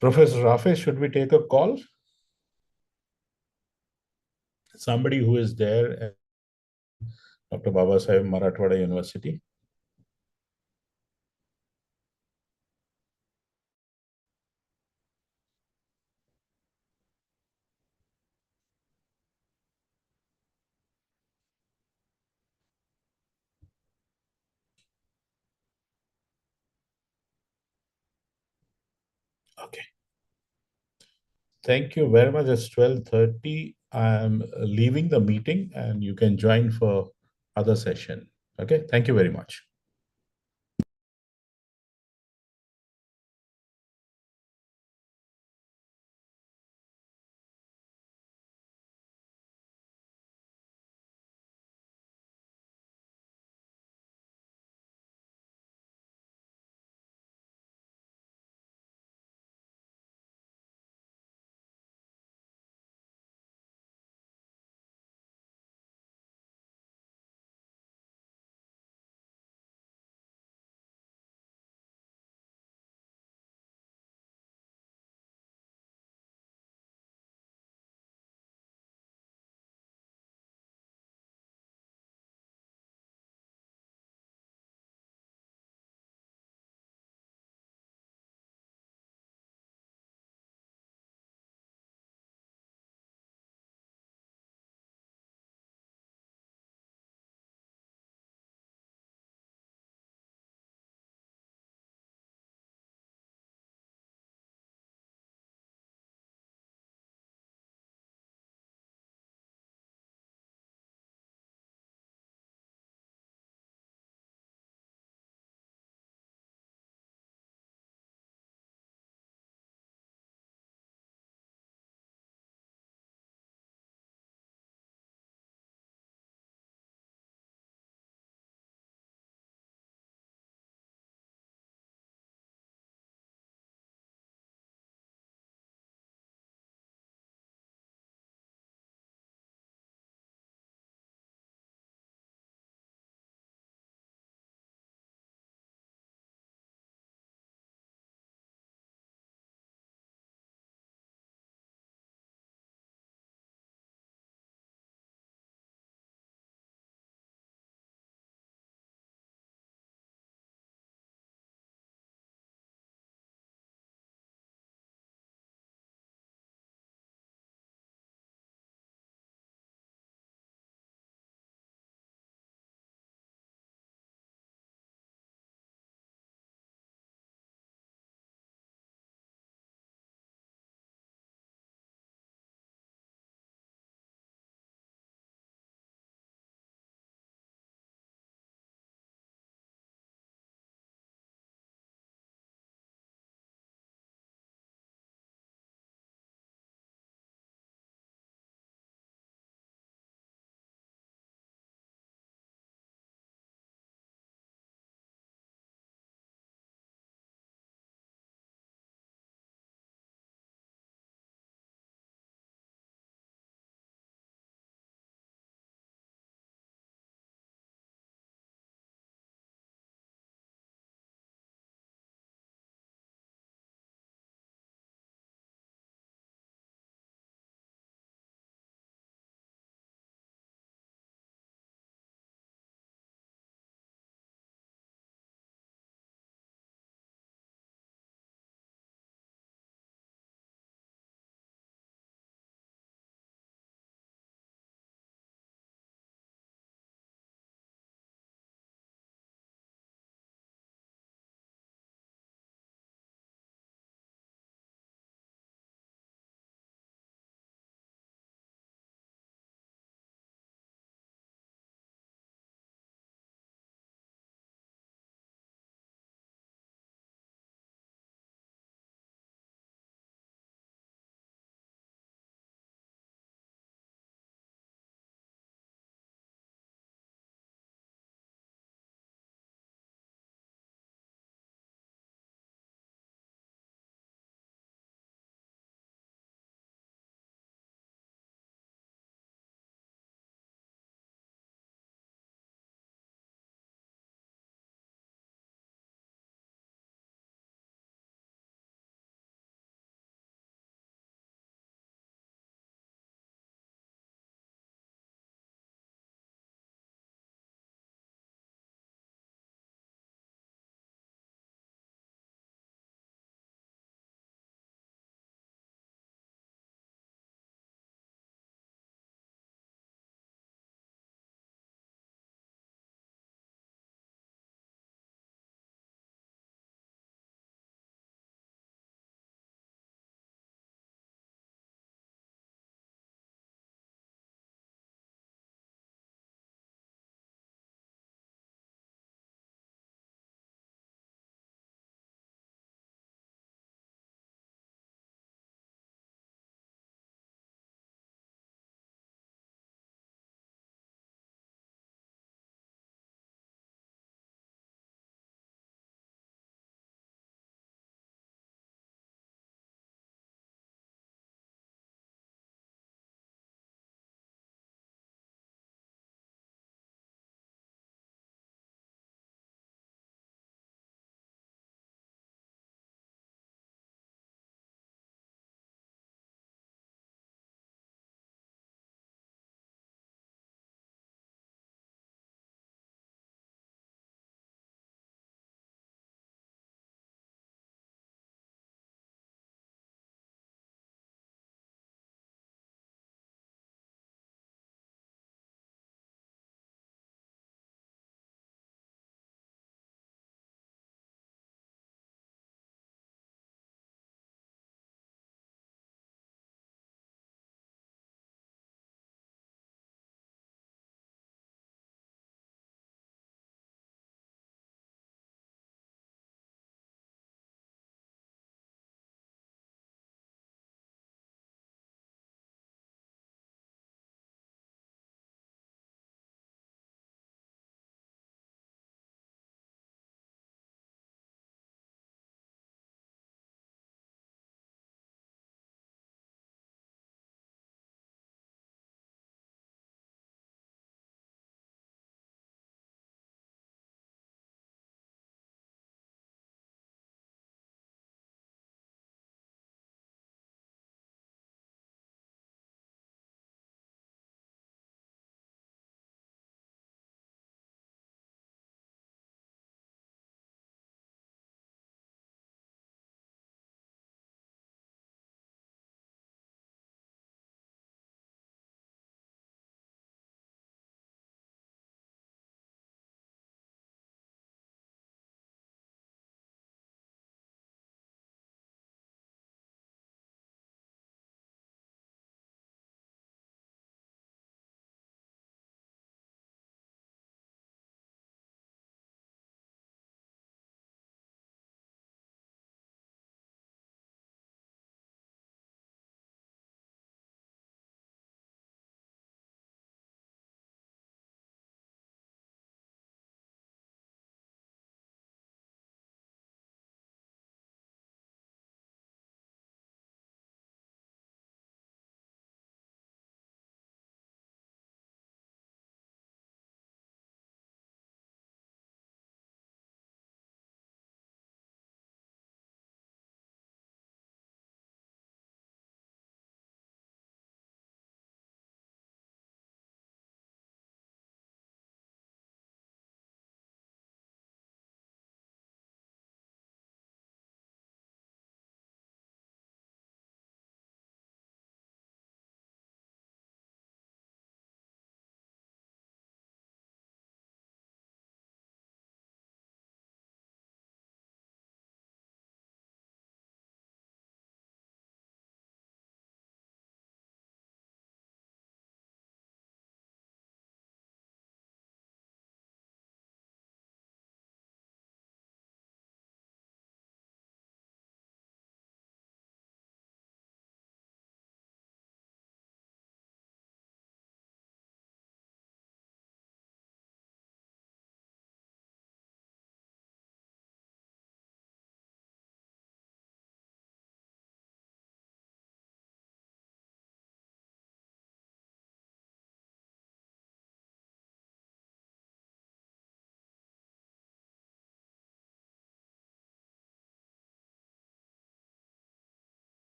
Speaker 1: Professor Rafe, should we take a call? Somebody who is there at Dr. Babasaheb Marathwada University. Okay. Thank you very much. It's 12:30. I'm leaving the meeting and you can join for other session. Okay. Thank you very much.